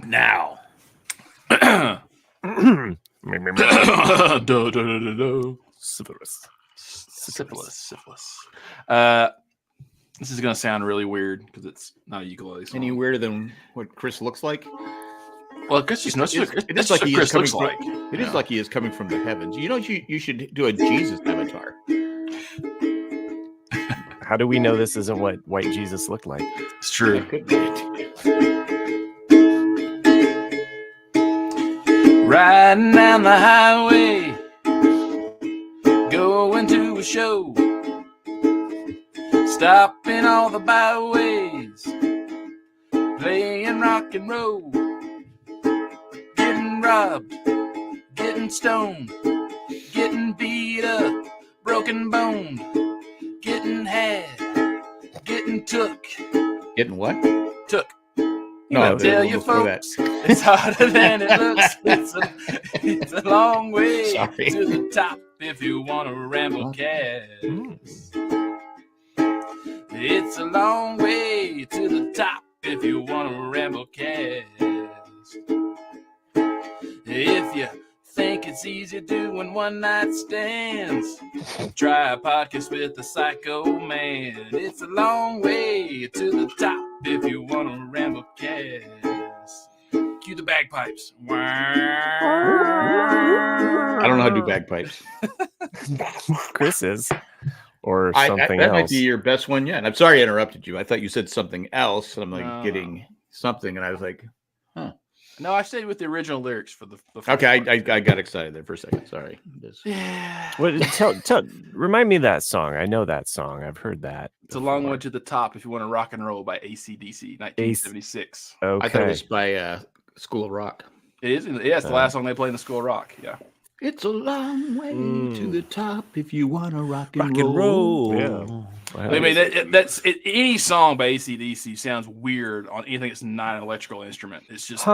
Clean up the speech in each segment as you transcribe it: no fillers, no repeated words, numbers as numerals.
Now. Syphilis. This is going to sound really weird because it's not a ukulele song. Any weirder than what Chris looks like? Well, Chris just knows It is like he is coming from. It is like he is coming from the heavens. You know, you should do a Jesus avatar. How do we know this isn't what white Jesus looked like? It's true. That could be it. Riding down the highway, going to a show, stopping all the byways, playing rock and roll, getting robbed, getting stoned, getting beat up, broken boned, getting had, getting took. Getting what? Took. No, tell you folks, it's harder than it looks. It's a long way to the top if you want to ramble cast. It's a long way to the top if you want to ramble cast. If you think it's easy doing one night stands, try a podcast with a psycho man. It's a long way to the top if you want to ramble cast. Cue the bagpipes. I don't know how to do bagpipes. Chris is. Or something that else. might be your best one yet. I'm sorry I interrupted you. I thought you said something else. And I'm like getting something. And I was like, huh. No, I stayed with the original lyrics for the okay, I got excited there for a second. Sorry. Yeah. Remind me of that song. I know that song. I've heard that. It's a long way to the top if you want to rock and roll by AC/DC, 1976. Okay. I thought it was by School of Rock. It is. Yeah, it's the last song they play in the School of Rock. Yeah. It's a long way to the top if you want to rock and roll. Yeah. I mean, any song by AC/DC sounds weird on anything that's not an electrical instrument. It's just,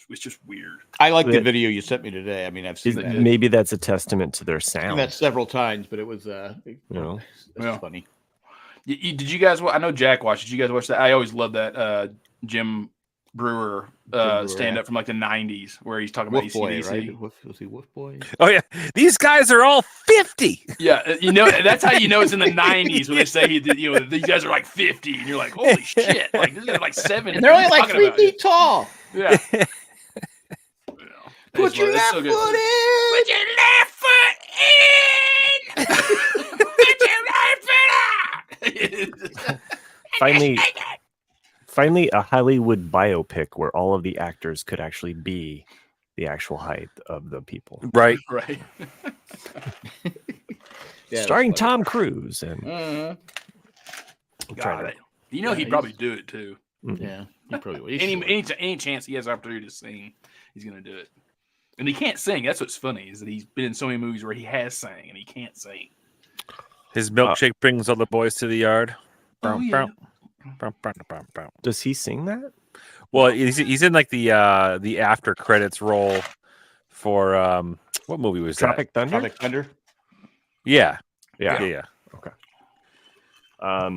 it's just weird. I like the video you sent me today. I mean, I've seen that. Maybe that's a testament to their sound. I've seen that several times, but it was, funny. Did you guys? I know Jack watched. Did you guys watch that? I always love that Jim Brewer stand up from like the 90s where he's talking about AC/DC. Right? Was he Wolf Boy? Oh yeah, these guys are all 50. Yeah, you know that's how you know it's in the 90s when they say these guys are like 50, and you're like, holy shit, like this is like 70. And they're only like 3 feet tall. Yeah. Put your left foot in. Put your left foot in. Put your right foot out. Finally, a Hollywood biopic where all of the actors could actually be the actual height of the people. Right. Starring Tom Cruise. And got it. You know, he'd probably do it too. Yeah, he probably would. Any chance he has the opportunity to sing, he's going to do it. And he can't sing. That's what's funny, is that he's been in so many movies where he has sang and he can't sing. His milkshake brings all the boys to the yard. Does he sing that? Well, he's in like the after credits role for what movie was Tropic that? Thunder? Tropic Thunder? Yeah. Okay.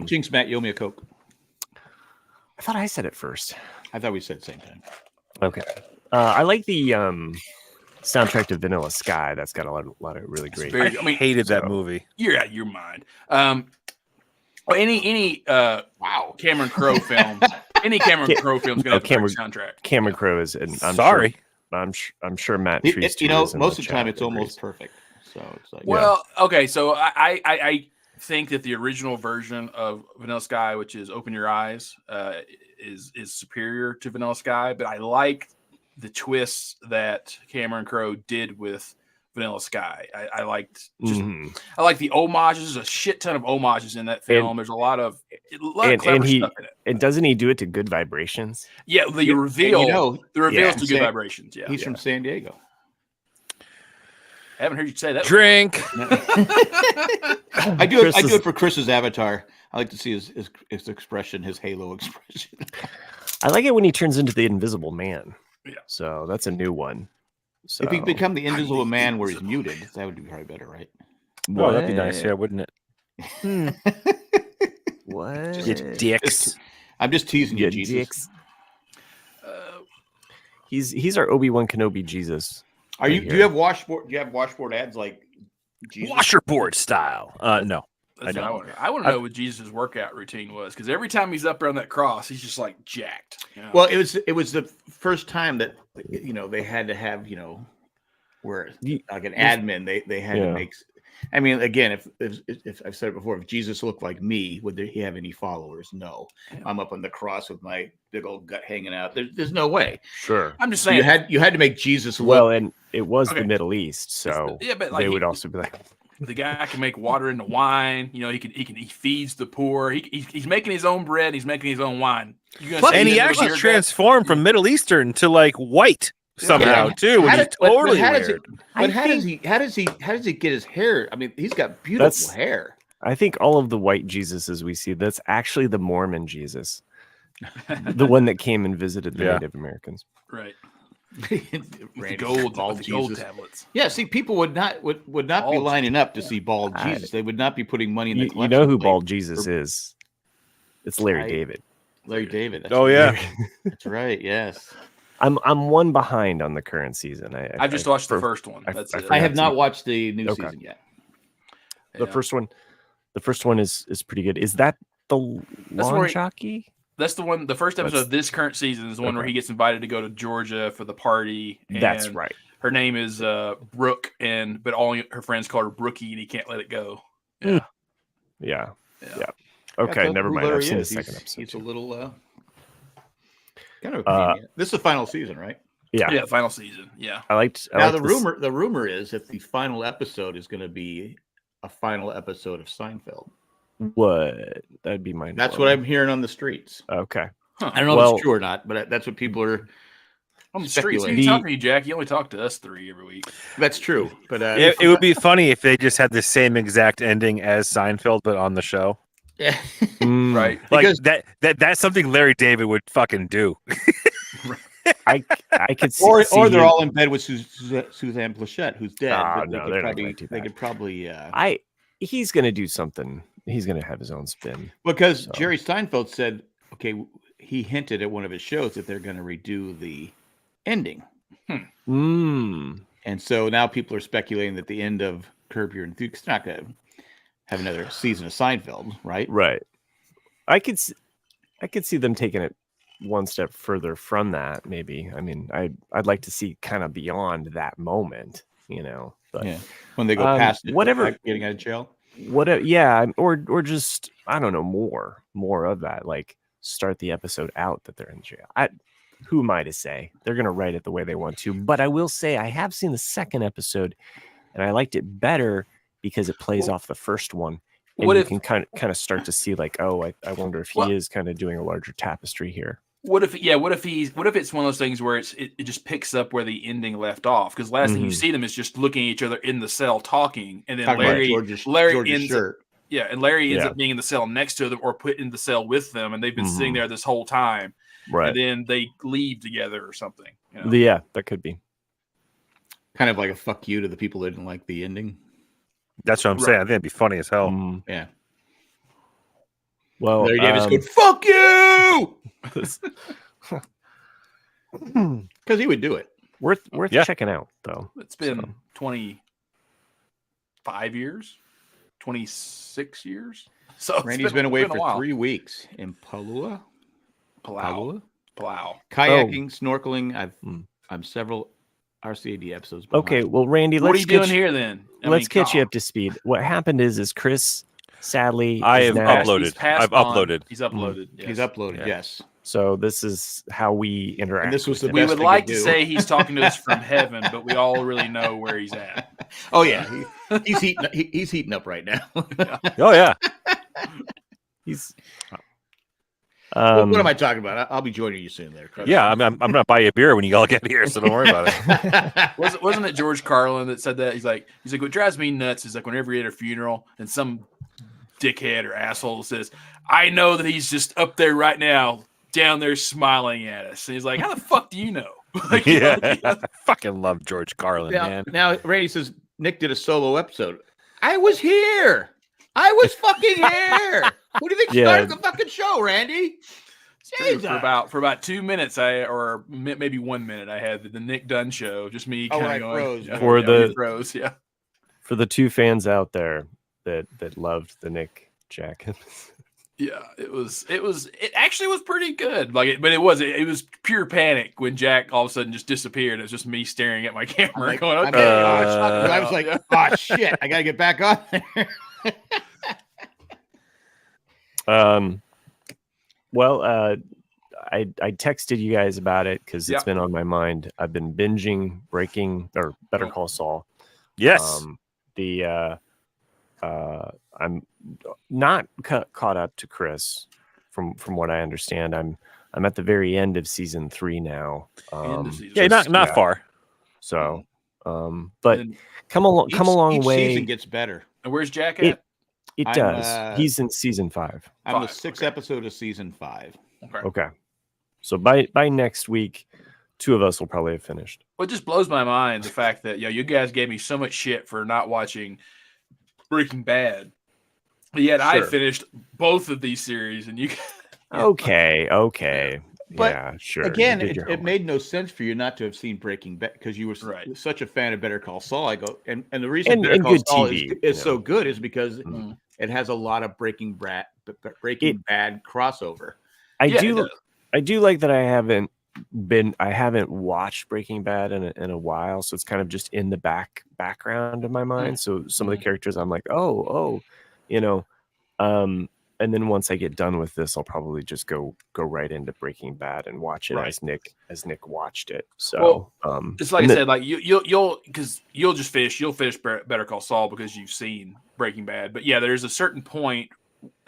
Jinx, Matt, you owe me a Coke. I thought I said it first. I thought we said the same time. Okay. I like the soundtrack to Vanilla Sky. That's got a lot of really great. I hated that movie. You're out of your mind. Any Cameron Crowe film. Any Cameron Crowe film's gonna have a great soundtrack. Cameron Crowe is, and I'm sure Matt Trees. Most of the time it's almost perfect. So it's like, okay. So I think that the original version of Vanilla Sky, which is Open Your Eyes, is superior to Vanilla Sky. But I like the twists that Cameron Crowe did with Vanilla Sky. I liked I like the homages. There's a shit ton of homages in that film. There's a lot of clever stuff in it. And doesn't he do it to Good Vibrations? Yeah, the reveal to Good Vibrations. Yeah, he's from San Diego. I haven't heard you say that. Drink. I do it for Chris's avatar. I like to see his expression, his halo expression. I like it when he turns into the Invisible Man. Yeah. So that's a new one. So if he become the Invisible Man where he's muted, that would be probably better, right? Well, that'd be nice, yeah, wouldn't it? What? You dicks. I'm just teasing you, Jesus. Dicks. He's our Obi-Wan Kenobi Jesus. Are you? Do you have washboard? Do you have washboard ads like Jesus? Washerboard style. No. That's I what don't. I want to know what Jesus' workout routine was, because every time he's up there on that cross, he's just like jacked. You know? Well, it was the first time that they had to have where like an admin they had to make. I mean, again, if I've said it before, if Jesus looked like me, would he have any followers? No. I'm up on the cross with my big old gut hanging out. There's no way. Sure. I'm just saying you had to make Jesus look. Well, and it was the Middle East, so but they would also be like, the guy can make water into wine. He feeds the poor. He's making his own bread. He's making his own wine. And he actually transformed from Middle Eastern to like white somehow too. Which is totally weird. But how does he get his hair? I mean, he's got beautiful hair. I think all of the white Jesuses we see, that's actually the Mormon Jesus, the one that came and visited the Native Americans. Right. The gold tablets. Yeah, see, people would not be lining up to see bald Jesus. They would not be putting money in the collection. You know who bald Jesus is? It's Larry David. Larry David. That's right. Yes. I'm one behind on the current season. I've just watched the first one. I have not watched the new season yet. The first one is pretty good. Is that the lawn jockey? That's the one. The first episode of this current season is the one where he gets invited to go to Georgia for the party. And that's right. Her name is Brooke, but all her friends call her Brookie, and he can't let it go. Yeah. Okay, never mind. I've seen the second episode. He's a little kind of. This is the final season, right? Yeah, final season. Yeah. The rumor is that the final episode is going to be a final episode of Seinfeld. What? That'd be my. That's what I'm hearing on the streets. Okay. I don't know if it's true or not, but that's what people are on the streets. You talking to you, Jack? You only talk to us three every week. That's true, but it would be funny if they just had the same exact ending as Seinfeld, but on the show. Yeah. Right. Like that's something Larry David would fucking do. I could see, or they're all in bed with Suzanne Plachette, who's dead. They could probably. He's going to do something. He's going to have his own spin. Because Jerry Seinfeld said, he hinted at one of his shows that they're going to redo the ending. And so now people are speculating that the end of Curb Your Enthusiasm is not going to have another season of Seinfeld, right? Right. I could see them taking it one step further from that, maybe. I mean, I'd like to see kind of beyond that moment, But when they go past it, whatever, like getting out of jail. Or just I don't know, more of that. Like start the episode out that they're in jail. Who am I to say? They're gonna write it the way they want to. But I will say I have seen the second episode, and I liked it better because it plays off the first one. And you can kind of start to see like, I wonder if he is kind of doing a larger tapestry here. What if it's one of those things where it just picks up where the ending left off? Because last thing you see them is just looking at each other in the cell talking, and then Larry ends up being in the cell next to them or put in the cell with them, and they've been sitting there this whole time, right? And then they leave together or something. Yeah, that could be kind of like a fuck you to the people that didn't like the ending. That's what I'm saying. I think it'd be funny as hell. Yeah. Well, Larry Davis goes, "Fuck you," because he would do it. Worth checking out, though. It's been 25 years, 26 years. So Randy's been away for 3 weeks in Palau. Palau. Kayaking, snorkeling. I'm several RCAD episodes behind. Okay, well, Randy, what are you doing here then? Let's get you up to speed. What happened is Chris, sadly, I've uploaded. He's uploaded. Yes. He's uploaded. Yes. So this is how we interact. And this was we would like to say he's talking to us from heaven, but we all really know where he's at. Oh yeah, he's heating up right now. Oh yeah. He's. What am I talking about? I'll be joining you soon there, Chris. Yeah, I'm gonna buy you a beer when you all get here, so don't worry about it. Wasn't it George Carlin that said that? He's like, what drives me nuts is like whenever you're at a funeral and some dickhead or asshole says, "I know that he's just up there right now, down there smiling at us," and he's like, "How the fuck do you know?" Like, I fucking love George Carlin, man. Now Randy says Nick did a solo episode. I was here. I was fucking here. Who do you think started the fucking show, Randy? true. For about 2 minutes, maybe 1 minute, I had the Nick Dunn show, just me kind of going froze. Froze, yeah. For the 2 fans out there that loved the Nick Jack. Yeah, it actually was pretty good. But it was pure panic when Jack all of a sudden just disappeared. It was just me staring at my camera going, okay. I was like, oh shit, I gotta get back on there. Well, I texted you guys about it because it's been on my mind. I've been binging Better Call Saul. Yes. I'm not caught up to Chris from what I understand. I'm at the very end of season 3 now. Not far. So, but come a long way. Each season gets better. And where's Jack at? It does. He's in season 5. I'm the 6th episode of season 5. Okay. So by next week, 2 of us will probably have finished. Well, it just blows my mind the fact that you guys gave me so much shit for not watching Breaking Bad, but yet I finished both of these series, and you. Okay. But yeah, sure. Again, it made no sense for you not to have seen Breaking Bad because you were such a fan of Better Call Saul. I go, and the reason Better Call Saul is so good is because it has a lot of Breaking Bad crossover. I do like that. I haven't watched Breaking Bad in a while, so it's kind of just in the background of my mind. So some of the characters I'm like, and then once I get done with this, I'll probably just go right into Breaking Bad and watch it as Nick watched it. So it's like I said, like you'll finish Better Call Saul because you've seen Breaking Bad. But yeah, there's a certain point.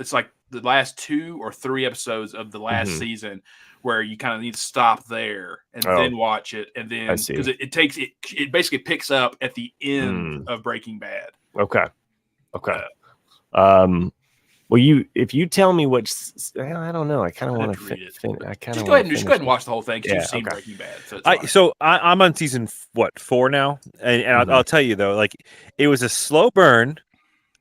It's like the last 2 or 3 episodes of the last season where you kind of need to stop there and then watch it, and then because it basically picks up at the end of Breaking Bad. Okay. Well, if you tell me which, I don't know. I kind of want to finish. Just go ahead and watch the whole thing because you've seen Breaking Bad. So I'm on season 4 now, and I'll tell you though, like it was a slow burn,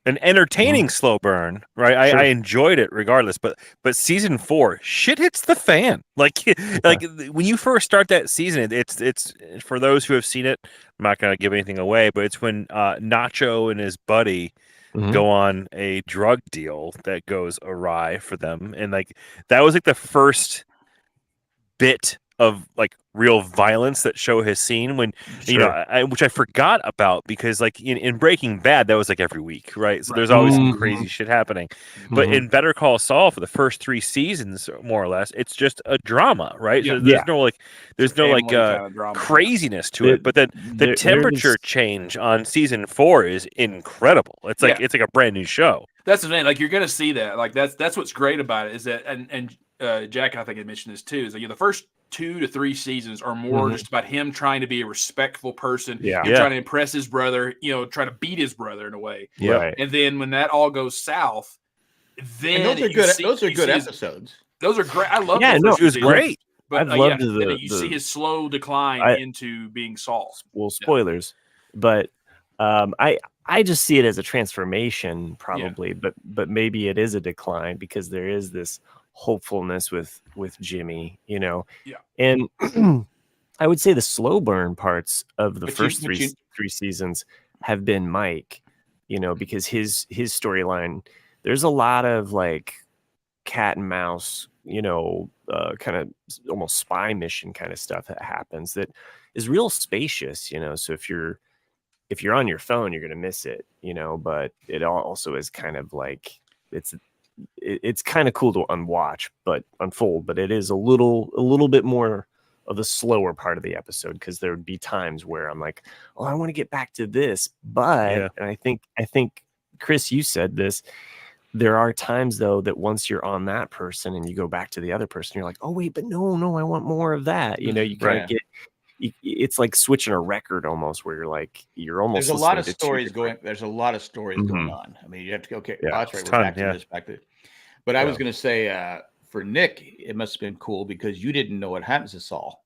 an entertaining slow burn, right? I enjoyed it regardless, but season 4, shit hits the fan. Like when you first start that season, it's for those who have seen it. I'm not gonna give anything away, but it's when Nacho and his buddy go on a drug deal that goes awry for them, and like that was like the first bit of like real violence that show has seen when which I forgot about because like in Breaking Bad that was like every week, right? So there's always some crazy shit happening, but in Better Call Saul for the first 3 seasons more or less it's just a drama, right? So there's no craziness to it, but then the temperature change on season 4 is incredible. It's like it's like a brand new show. That's the thing, like you're gonna see that, like that's what's great about it is that and Jack, I think I mentioned this too, is that the first 2 to 3 seasons are more just about him trying to be a respectful person, trying to impress his brother, trying to beat his brother in a way. Yeah. And then when that all goes south, then those are good episodes. Those are great. I love it was great. But I've loved you see his slow decline into being Saul. Well, spoilers, but I just see it as a transformation probably, but maybe it is a decline because there is this hopefulness with Jimmy, and I would say the slow burn parts of the first three seasons have been Mike, because his storyline, there's a lot of like cat and mouse, kind of almost spy mission kind of stuff that happens that is real spacious, so if you're on your phone you're going to miss it, but it also is kind of like it's kind of cool to unfold, but it is a little bit more of the slower part of the episode because there would be times where I'm like, oh, I want to get back to this, but and I think Chris, you said this. There are times though that once you're on that person and you go back to the other person, you're like, oh wait, but no, I want more of that. You kind of get. It's like switching a record almost, where you're almost. There's a lot of stories going. There's a lot of stories going on. I mean, you have to go. Okay, that's right. We're back to this. Back to. But I was going to say, for Nick, it must have been cool because you didn't know what happens to Saul.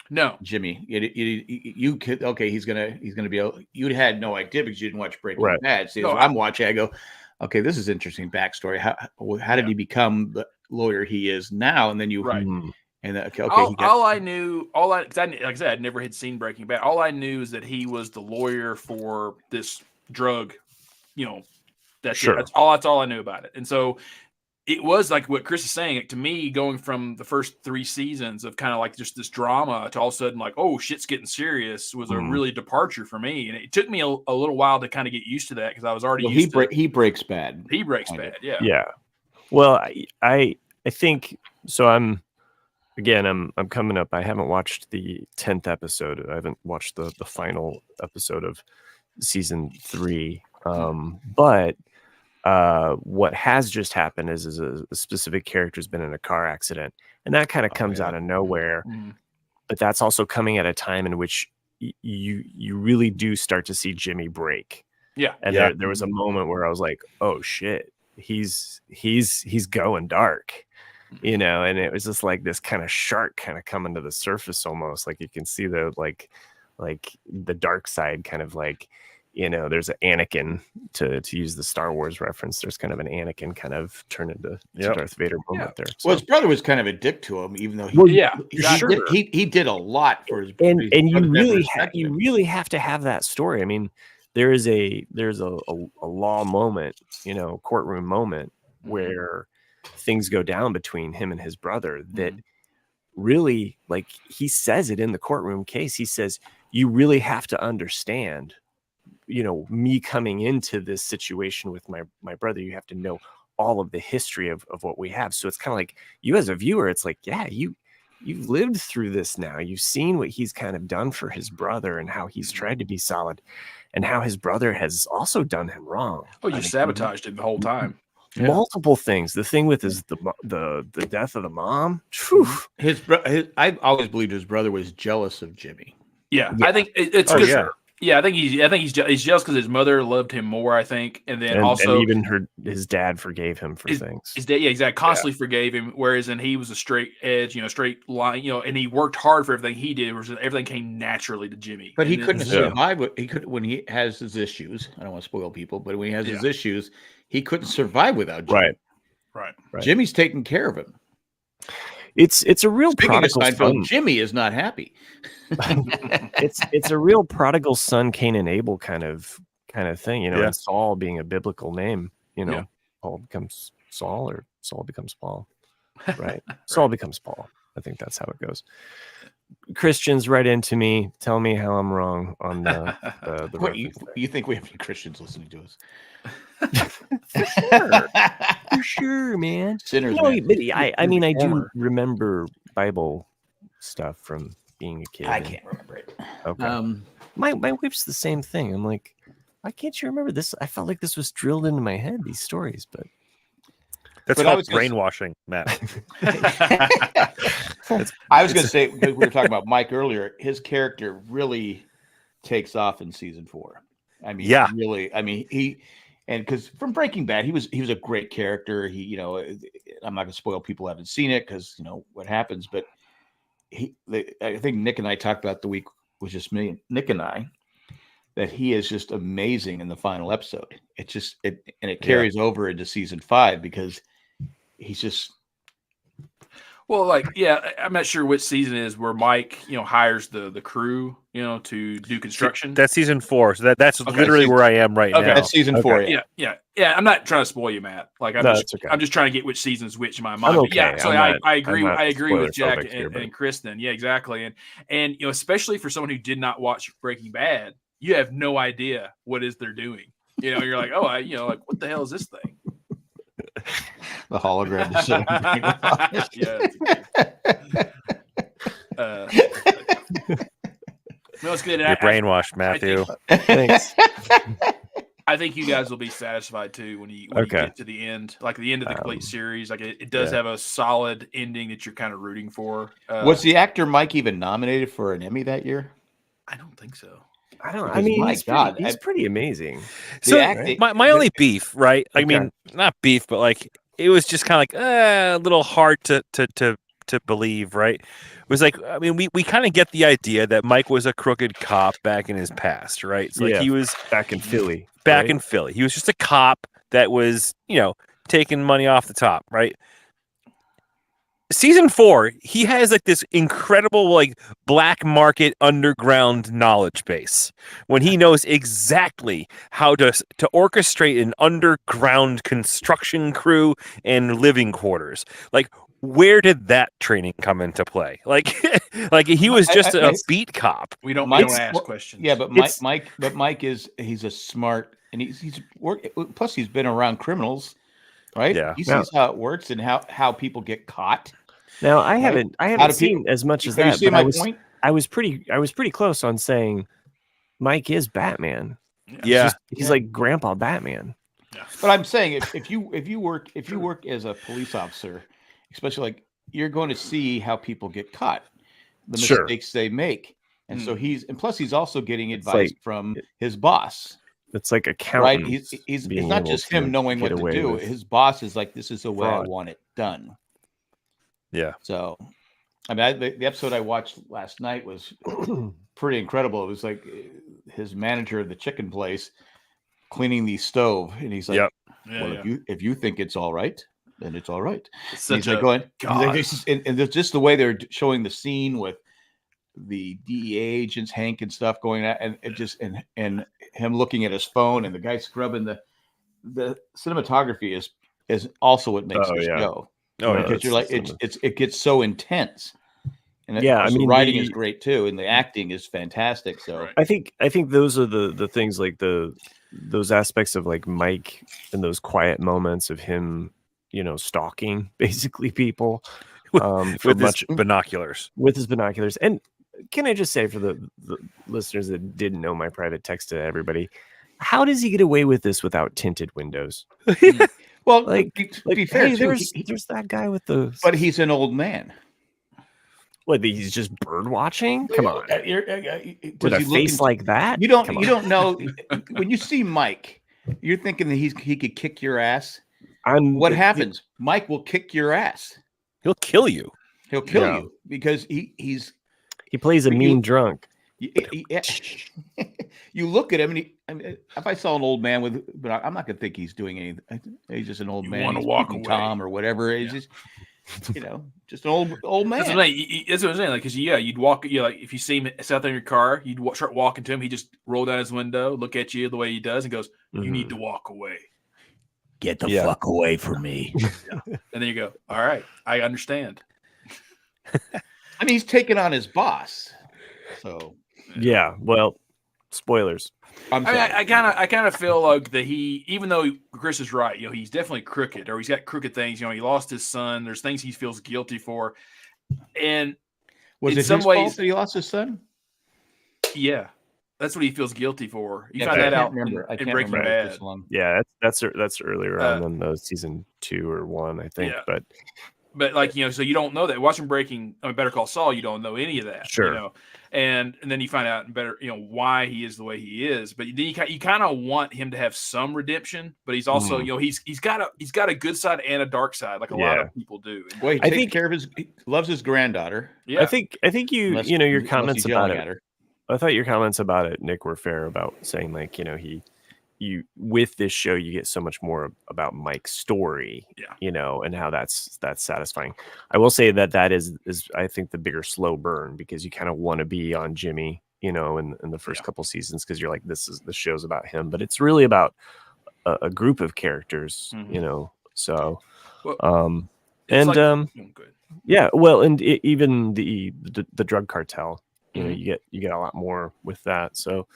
No, Jimmy, you could. Okay, he's gonna be. You had no idea because you didn't watch Breaking Bad. See, I'm watching. I go, okay, this is interesting backstory. How did he become lawyer he is now, and then you Right. And okay, all I knew, like I said, I never had seen Breaking Bad. All I knew is that he was the lawyer for this drug. That's it. That's all I knew about it. And so it was like what Chris is saying. Like, to me, going from the first 3 seasons of kind of like just this drama to all of a sudden like, oh, shit's getting serious, was a really departure for me. And it took me a little while to kind of get used to that because I was already used to. He breaks bad. He breaks bad. Yeah. Yeah. Well, I think so. I'm coming up. I haven't watched the 10th episode. I haven't watched the final episode of season 3. But what has just happened is a specific character has been in a car accident, and that kind of comes out of nowhere. But that's also coming at a time in which you really do start to see Jimmy break. Yeah. And there was a moment where I was like, oh shit, he's going dark. And it was just like this kind of shark kind of coming to the surface, almost like you can see the like the dark side, kind of like, there's an Anakin, to use the Star Wars reference. There's kind of an Anakin kind of turn into Darth Vader moment there. So. Well, his brother was kind of a dick to him, even though he did a lot for his. And you really have to have that story. I mean, there's a law moment, courtroom moment where things go down between him and his brother that really, like, he says it in the courtroom case. He says, you really have to understand, me coming into this situation with my brother. You have to know all of the history of what we have. So it's kind of like, you as a viewer, it's like, yeah, you've lived through this now. You've seen what he's kind of done for his brother and how he's tried to be solid and how his brother has also done him wrong. Oh, you sabotaged him the whole time. Multiple things. The thing with is the death of the mom. I always believed his brother was jealous of Jimmy. Yeah. I think it's good. Yeah, I think he's jealous because his mother loved him more, I think, and also even his dad forgave him for things. His dad, exactly, constantly forgave him. Whereas, he was a straight edge, straight line, and he worked hard for everything he did. Whereas everything came naturally to Jimmy. But he couldn't survive. He could when he has his issues. I don't want to spoil people, but when he has his issues, he couldn't survive without Jimmy. Right. Jimmy's taking care of him. It's a real prodigal son. Jimmy is not happy. it's a real prodigal son, Cain and Abel kind of thing, and Saul being a biblical name, Paul becomes Saul or Saul becomes Paul, right? Saul becomes Paul. I think that's how it goes. Christians, write into me, tell me how I'm wrong on the what, you think we have any Christians listening to us? For sure, man. Sinners, man. But I mean, I do remember Bible stuff from being a kid. I can't remember it. Okay. My wife's the same thing. I'm like, why can't you remember this? I felt like this was drilled into my head, these stories, but that's called brainwashing, Matt. I was going to say, because we were talking about Mike earlier, his character really takes off in season 4. I mean, really. I mean, and because from Breaking Bad, he was a great character. He, I'm not going to spoil people who haven't seen it because what happens, but I think Nick and I talked about the week was just me, Nick and I, that he is just amazing in the final episode. It carries over into season 5 because he's just. Well, I'm not sure which season it is where Mike, hires the crew, to do construction. That's season 4. So that's literally where I am right now. That's season 4. Yeah. I'm not trying to spoil you, Matt. I'm just trying to get which season is which in my mind. Okay. Yeah, so I agree. I agree with Jack and Kristen. Yeah, exactly. And especially for someone who did not watch Breaking Bad, you have no idea what is they're doing. You're like, oh, what the hell is this thing? The hologram. Let's get it. You're brainwashed, Matthew. Thanks. I think you guys will be satisfied too when you get to the end, like the end of the complete series. Like it does have a solid ending that you're kind of rooting for. Was the actor Mike even nominated for an Emmy that year? I don't think so. I don't. I mean, he's pretty amazing. So my only beef, right? I mean, not beef, but like it was just kind of like a little hard to believe, right? It was like, I mean, we kind of get the idea that Mike was a crooked cop back in his past, right? So he was back in Philly. In Philly, he was just a cop that was, taking money off the top, right? season 4, he has like this incredible like black market underground knowledge base when he knows exactly how to orchestrate an underground construction crew and living quarters. Like, where did that training come into play? Like, like he was just a beat cop. We don't ask questions. Yeah, but Mike he's a smart, and he's worked. Plus, he's been around criminals, right? Yeah, he sees how it works and how people get caught. Now I haven't seen as much as that. You see my point? I was pretty close on saying Mike is Batman. Yeah, he's like Grandpa Batman. Yeah. But I'm saying if you work as a police officer, especially like you're going to see how people get caught, the mistakes they make, and so plus he's also getting advice from his boss. It's like accountant, right? He's not just him knowing what to do. His boss is like, this is the way I want it done. Yeah. So, I mean, the episode I watched last night was pretty incredible. It was like his manager of the chicken place cleaning the stove, and he's like, if you think it's all right, then it's all right. He's like going, and just the way they're showing the scene with the DEA agents, Hank and stuff going at, and it just and him looking at his phone, and the guy scrubbing the cinematography is also what makes this show. Oh, because you're like it gets so intense, and I mean, the writing is great too, and the acting is fantastic. So I think those are the things, like those aspects of like Mike and those quiet moments of him, stalking basically people with his binoculars. And can I just say, for the listeners that didn't know my private text to everybody, how does he get away with this without tinted windows? Well, like be fair, hey, there's that guy with the. But he's an old man. What? He's just bird watching? Come on, with a face like that. You don't know when you see Mike. You're thinking that he could kick your ass. What happens? Mike will kick your ass. He'll kill you. He'll kill you because he plays a mean drunk. You look at him, and if I saw an old man but I'm not gonna think he's doing anything. He's just an old man. Want to walk away, Tom, or whatever. He's just, just an old man. That's what I'm saying. Like, because you'd walk. Like, if you see him out there in your car, you'd start walking to him. He just roll down his window, look at you the way he does, and goes, "You need to walk away. Get the fuck away from me." And then you go, "All right, I understand." I mean, he's taking on his boss. So yeah, well, spoilers. I kind of feel like that even though Chris is right, he's definitely crooked, or he's got crooked things. He lost his son. There's things he feels guilty for, and was it his fault that he lost his son? Yeah, that's what he feels guilty for. You find that out in Breaking Bad. Yeah, that's earlier on in the season 2 or 1, I think. Yeah. But like, so you don't know that. Watching Better Call Saul, you don't know any of that. Sure. And then you find out why he is the way he is. But then you kind of want him to have some redemption, but he's also, he's got a good side and a dark side, like a lot of people do. Well, he takes care of he loves his granddaughter. Yeah. I think your comments about it. I thought your comments about it, Nick, were fair about saying, like, you with this show you get so much more about Mike's story, and how that's satisfying. I will say that is I think the bigger slow burn, because you kind of want to be on Jimmy, in the first couple seasons, because you're like, the show's about him, but it's really about a group of characters, So, yeah, well, and even the drug cartel, you get a lot more with that. So,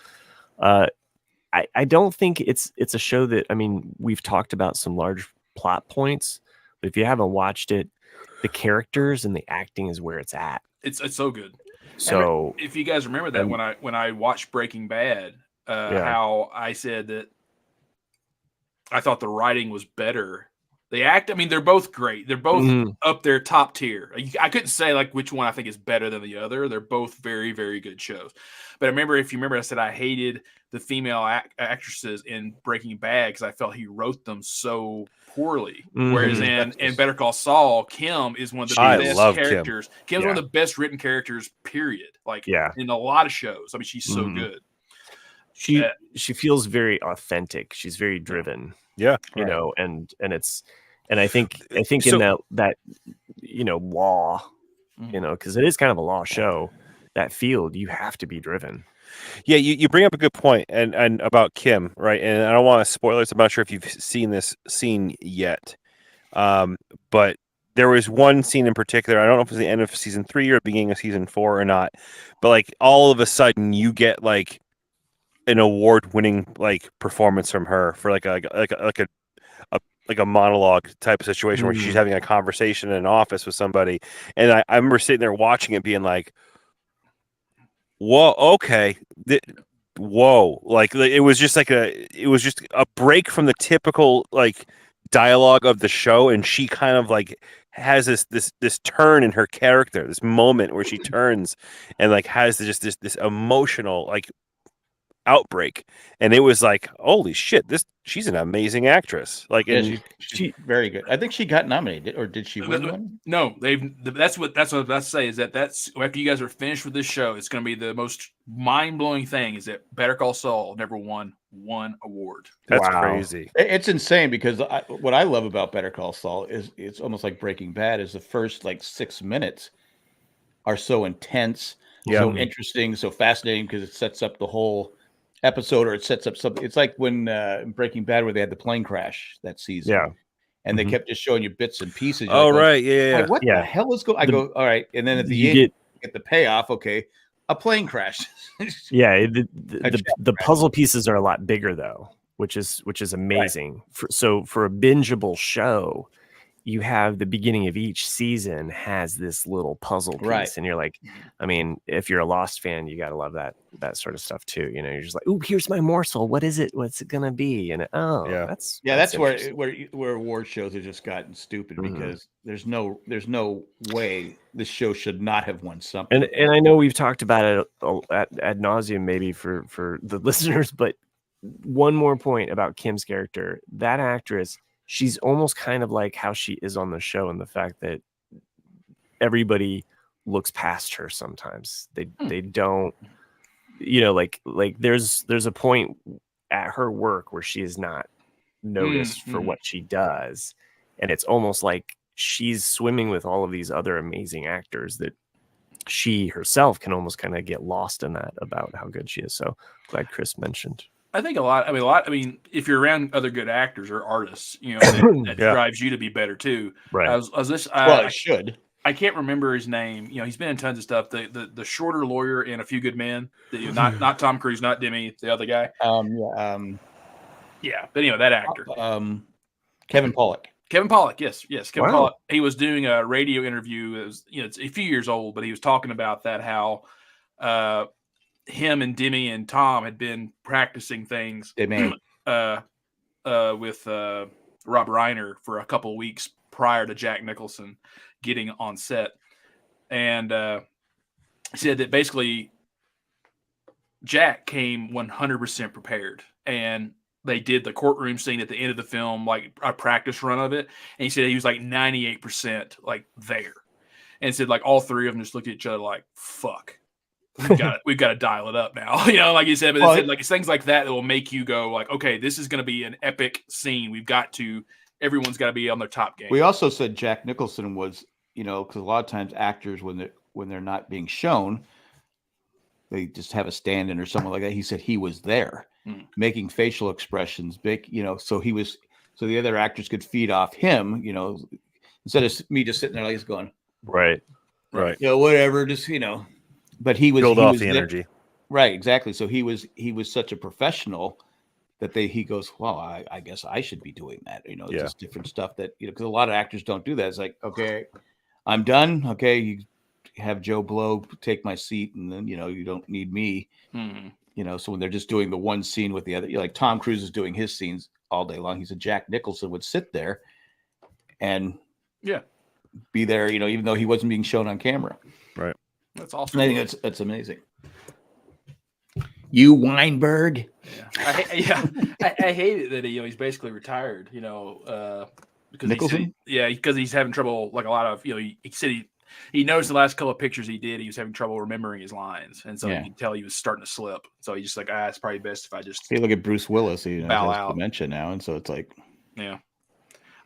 I don't think it's a show that, I mean, we've talked about some large plot points, but if you haven't watched it, the characters and the acting is where it's at. It's so good. So if you guys remember that when I watched Breaking Bad, how I said that I thought the writing was better. They're both great. They're both up there top tier. I couldn't say like which one I think is better than the other. They're both very, very good shows. But if you remember, I said I hated the female actresses in Breaking Bad because I felt he wrote them so poorly. Whereas in Better Call Saul, Kim is one of the best characters. Kim's one of the best written characters, period. Like in a lot of shows. I mean, she's so good. She feels very authentic. She's very driven. Yeah. and it's And I think So- in that law, because it is kind of a law show, that field, you have to be driven. Yeah, you bring up a good point, and about Kim, right? And I don't want to spoil it. I'm not sure if you've seen this scene yet, but there was one scene in particular. I don't know if it was the end of season 3 or beginning of season 4 or not, but like all of a sudden you get like an award-winning like performance from her for like a monologue type of situation where she's having a conversation in an office with somebody, and I remember sitting there watching it, being like, whoa, okay, whoa, like it was just a break from the typical like dialogue of the show, and she kind of like has this turn in her character, this moment where she turns and like has just this emotional like outbreak, and it was like, holy shit, she's an amazing actress. Like, Yeah, and she's very good. I think she got nominated, or did she win one? No, that's what I was about to say. Is that's after you guys are finished with this show, it's going to be the most mind blowing thing. Is that Better Call Saul never won one award? that's Wow. crazy. It's insane because what I love about Better Call Saul is it's almost like Breaking Bad. Is the first like 6 minutes are so intense, so interesting, so fascinating because it sets up the whole episode, or it sets up something. It's like when in Breaking Bad where they had the plane crash that season. Yeah. And they kept just showing you bits and pieces. Oh, like, right, yeah. Like, what the hell is going? I go, all right, and then at the end, you get the payoff. Okay, a plane crash. Yeah, the puzzle pieces are a lot bigger though, which is amazing. Right. For a bingeable show, you have the beginning of each season has this little puzzle piece, right. And you're like, I mean, if you're a Lost fan, you gotta love that sort of stuff too. You're just like, oh, here's my morsel. What is it? What's it gonna be? And that's where award shows have just gotten stupid because there's no way this show should not have won something. And I know we've talked about it ad nauseum maybe for the listeners, but one more point about Kim's character, that actress. She's almost kind of like how she is on the show, and the fact that everybody looks past her sometimes. They don't, like there's a point at her work where she is not noticed for what she does, and it's almost like she's swimming with all of these other amazing actors that she herself can almost kind of get lost in that about how good she is. So glad Chris mentioned. I think a lot. I mean, if you're around other good actors or artists, that drives you to be better too. Right. I should. I can't remember his name. He's been in tons of stuff. The shorter lawyer in A Few Good Men. Not Tom Cruise, not Demi, the other guy. Yeah. But that actor. Kevin Pollak. Kevin Pollak. Yes. Kevin Pollak. He was doing a radio interview. It was, it's a few years old, but he was talking about that how. Him and Demi and Tom had been practicing things with Rob Reiner for a couple of weeks prior to Jack Nicholson getting on set. And said that basically Jack came 100% prepared. And they did the courtroom scene at the end of the film, like a practice run of it. And he said he was like 98% like there. And said like all three of them just looked at each other like, fuck. We've got to dial it up now, like you said. But it's things like that will make you go like, okay, this is going to be an epic scene. Everyone's got to be on their top game. We also said Jack Nicholson was, because a lot of times actors when they're not being shown, they just have a stand-in or something like that. He said he was there, making facial expressions, big, so the other actors could feed off him, instead of me just sitting there like he's going, right, whatever, just But he build off the energy, right? Exactly. So he was such a professional that he goes, well, I guess I should be doing that. Just different stuff that because a lot of actors don't do that. It's like, okay, I'm done. Okay, you have Joe Blow take my seat, and then you don't need me. So when they're just doing the one scene with the other, like Tom Cruise is doing his scenes all day long. He said Jack Nicholson would sit there and be there. Even though he wasn't being shown on camera. Right. That's awesome. I think that's amazing. You Weinberg. Yeah. I hate it that he's basically retired. Because Nicholson. Because he's having trouble. Like a lot of he said he noticed the last couple of pictures he did, he was having trouble remembering his lines, and so you could tell he was starting to slip. So he's just like, it's probably best if I just. Hey, look at Bruce Willis. He bow has out. dementia now, and so it's like. Yeah.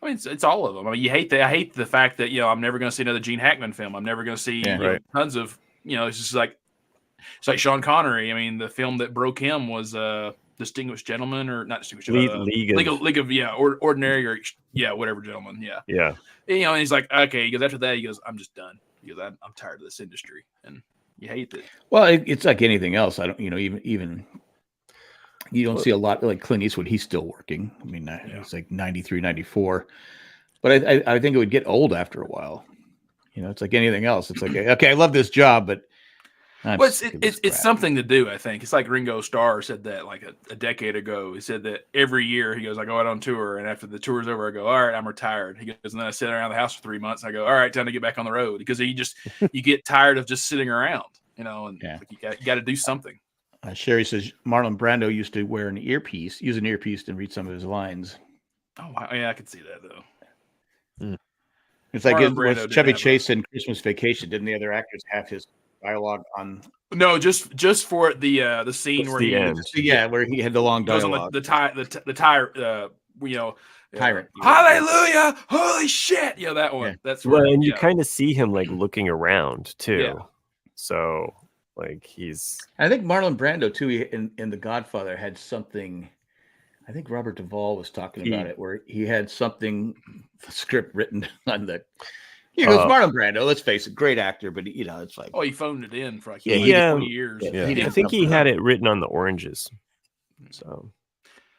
I mean, it's all of them. I mean, I hate the fact that I'm never going to see another Gene Hackman film. I'm never going to see tons of It's just like Sean Connery. I mean, the film that broke him was Distinguished Gentleman, or not Distinguished League of Ordinary, or whatever Gentleman. Yeah. And he's like, okay. He goes, after that, he goes, I'm just done. He goes, I'm tired of this industry, and you hate it. Well, it's like anything else. I don't, even you don't see a lot like Clint Eastwood. He's still working. I mean, it's like 93, 94. But I think it would get old after a while. It's like anything else. It's like, okay, I love this job, but it's something to do. I think it's like Ringo Starr said that like a decade ago. He said that every year he goes, I go out on tour, and after the tour's over, I go, all right, I'm retired. He goes, and then I sit around the house for 3 months. I go, all right, time to get back on the road, because you get tired of just sitting around, and like you got to do something. Sherry says Marlon Brando used to use an earpiece to read some of his lines. Oh, yeah, I could see that though. It's like it was Chevy Chase in Christmas Vacation. Didn't the other actors have his dialogue on? No, just for the scene where where he had the long dialogue. The tire, Tyrant. Hallelujah! Holy shit! That one. Yeah. That's well, and you kind of see him like looking around too. Yeah. So like he's. I think Marlon Brando too. In The Godfather had something. I think Robert Duvall was talking about it, where he had the script written on the. He goes, Marlon Brando. Let's face it, great actor, but it's like he phoned it in for like 20 years. Yeah. I think he had it written on the oranges. So.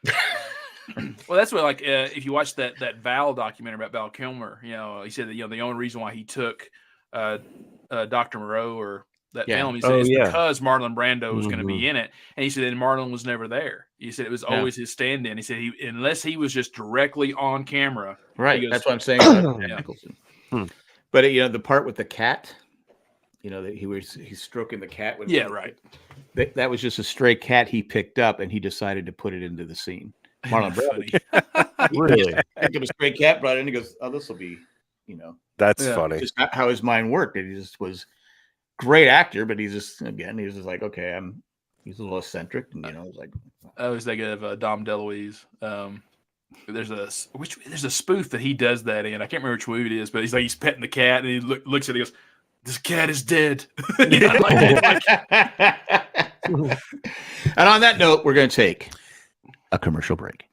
Well, that's what if you watch that Val documentary about Val Kilmer, he said that the only reason why he took Dr. Moreau or that film, he said it's because Marlon Brando was going to be in it, and he said that Marlon was never there. He said it was always his stand-in. He said unless he was just directly on camera, right? That's what I'm saying. About Nicholson. But the part with the cat, that he's stroking the cat. Right. That was just a stray cat he picked up, and he decided to put it into the scene. Marlon Brando, really? Picked up a stray cat, brought it in. He goes, "Oh, this will be, That's funny." Just not how his mind worked. He just was great actor, but he was just like, okay, he's a little eccentric, and it's like. I was thinking of Dom DeLuise. There's a spoof that he does that in. I can't remember which movie it is, but he's petting the cat, and he looks at it and goes, "This cat is dead." And on that note, we're going to take a commercial break.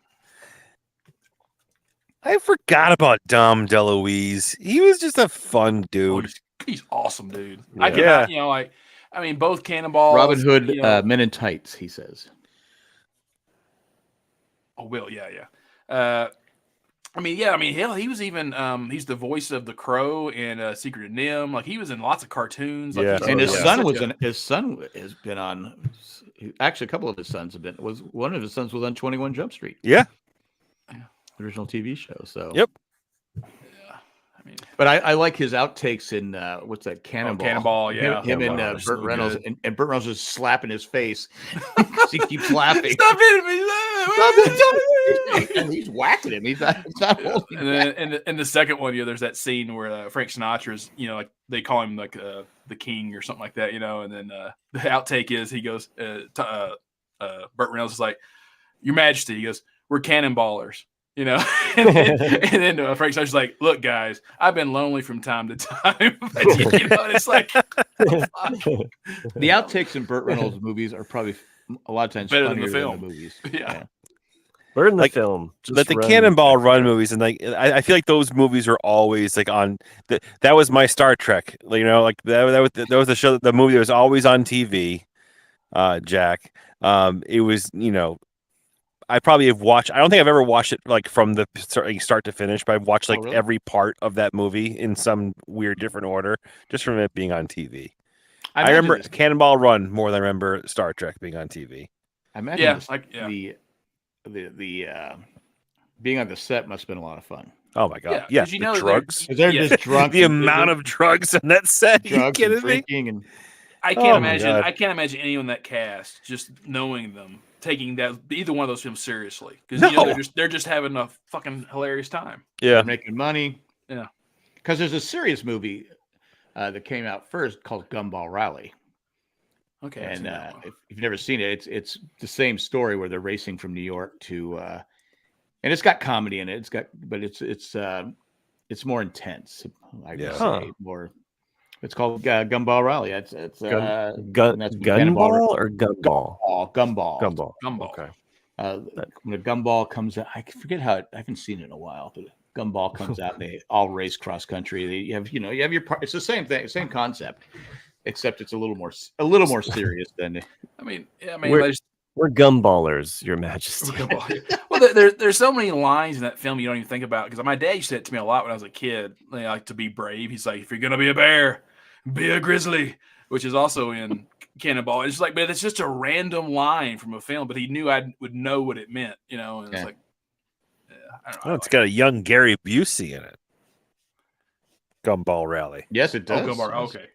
I forgot about Dom DeLuise. He was just a fun dude. He's awesome, dude. Yeah. I mean, both Cannonballs. Robin Hood, Men in Tights, he says. Oh, Will, yeah. Hell, he was even he's the voice of the Crow and Secret of NIMH. Like he was in lots of cartoons. And his son has been on. Actually, a couple of his sons have been. One of his sons was on 21 Jump Street. Yeah, original TV show. So yep. But I like his outtakes in what's that, Cannonball? Cannonball, yeah. Him and Burt Reynolds, and Burt Reynolds is slapping his face. He keeps laughing. Stop hitting me! And he's whacking him. He's not holding. And then in the second one, there's that scene where Frank Sinatra's, like they call him like the king or something like that, and then the outtake is he goes, Burt Reynolds is like, "Your Majesty," he goes, "We're cannonballers." And then Frank Sinatra's like, "Look, guys, I've been lonely from time to time." And it's like the outtakes in Burt Reynolds movies are probably a lot of times better than the film. Movies. Yeah. Better than the film. But the Cannonball Run movies, and I feel like those movies are always like on. That was my Star Trek. Like that was the show, the movie that was always on TV. Jack. It was I probably have watched. I don't think I've ever watched it like from the start to finish, but I've watched really? Every part of that movie in some weird different order, just from it being on TV. I remember Cannonball Run more than I remember Star Trek being on TV. I imagine the being on the set must have been a lot of fun. Oh my god! Yeah, the drugs. They're just drunk. The amount of drugs on that set. Are you kidding me? And I can't imagine. God. I can't imagine anyone that cast just knowing them taking either one of those films seriously, because they're just having a fucking hilarious time. Yeah, they're making money. Yeah, because there's a serious movie that came out first called Gumball Rally. Okay, and if you've never seen it, it's the same story where they're racing from New York to And it's got comedy in it. But it's more intense. I would say more. It's called Gumball Rally. It's Gunball or Gumball? Gumball. Okay. When a Gumball comes out, I forget how I haven't seen it in a while, but Gumball comes out and they all race cross country. You have your part. It's the same thing, same concept, except it's a little more serious than. We're gumballers, Your Majesty. Well, there's so many lines in that film you don't even think about, because my dad used to say it to me a lot when I was a kid. Like, to be brave. He's like, if you're gonna be a bear, be a grizzly, which is also in Cannonball. It's like, but it's just a random line from a film, but he knew I would know what it meant, And it's like, I don't know. It's got a young Gary Busey in it. Gumball Rally. Yes, it does. Oh, Gumball. Okay.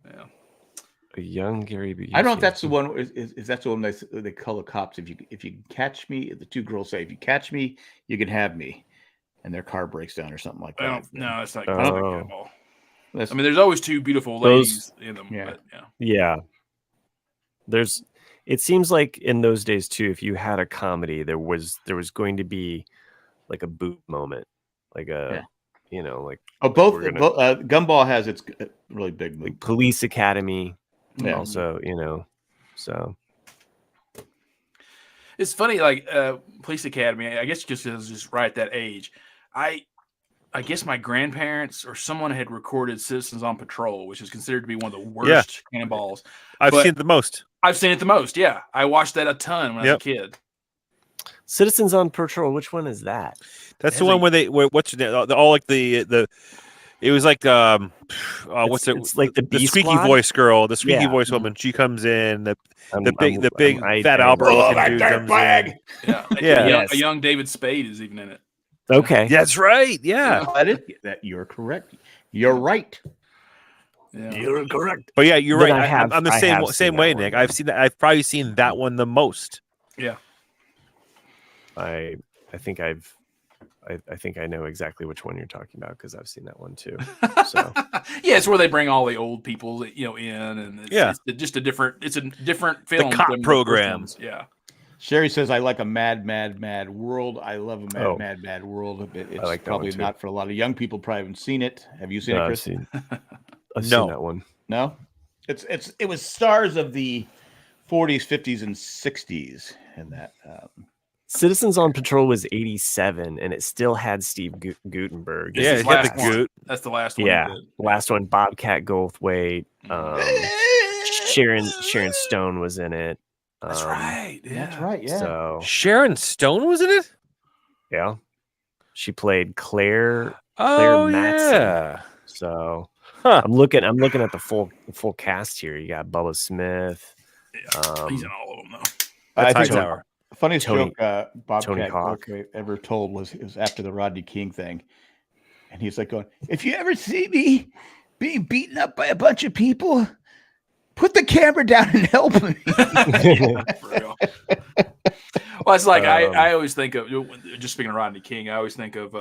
Yeah. A young Gary Busey. I don't know if that's the one. Is that's the one they call the cops? If you catch me, the two girls say, "If you catch me, you can have me," and their car breaks down or something like that. No, it's not. Oh. There's always two beautiful ladies in them. Yeah. But, yeah. It seems like in those days too, if you had a comedy, there was going to be like a boot moment, like like both Gumball has its really big like Police Academy. Yeah. Also, so it's funny, like Police Academy. I guess just right at that age, I guess my grandparents or someone had recorded Citizens on Patrol, which is considered to be one of the worst Cannonballs. I've seen it the most. I've seen it the most. Yeah, I watched that a ton when I was a kid. Citizens on Patrol. Which one is that? That's the one where what's all like the. It was like what's it? It's like the squeaky squad? voice girl, the squeaky voice woman. She comes in. The big fat Albert looking dude comes in. Yeah. A young David Spade is even in it. Okay, that's right. Yeah, that you're correct. You're right. Yeah. You're correct. But yeah, you're Then right. I'm the same way, Nick. One. I've seen that. I've probably seen that one the most. Yeah. I think I know exactly which one you're talking about because I've seen that one too. So yeah, it's where they bring all the old people, in, and it's just a different film. The cop program. Yeah. Sherry says, "I like a mad world. I love a mad world. It's like probably not for a lot of young people. Probably haven't seen it. Have you seen it, Chris? I've seen that one. No, it was stars of the 40s, 50s, and 60s, and that." Citizens on Patrol was 87, and it still had Steve Guttenberg. Yeah, it had the Goot. That's the last one. Yeah, last one. Bobcat Goldthwait. Sharon Stone was in it. That's right. Yeah. That's right. Yeah. So Sharon Stone was in it. Yeah, she played Claire. Oh Matson. yeah. So I'm looking at the full cast here. You got Bubba Smith. Yeah, he's in all of them though. That's Hightower. The funniest joke Tony Bobcat Hawk Goldthwait ever told was after the Rodney King thing, and he's like going, "If you ever see me being beaten up by a bunch of people, put the camera down and help me." For real. Well, it's like I always think of, just speaking of Rodney King, I always think of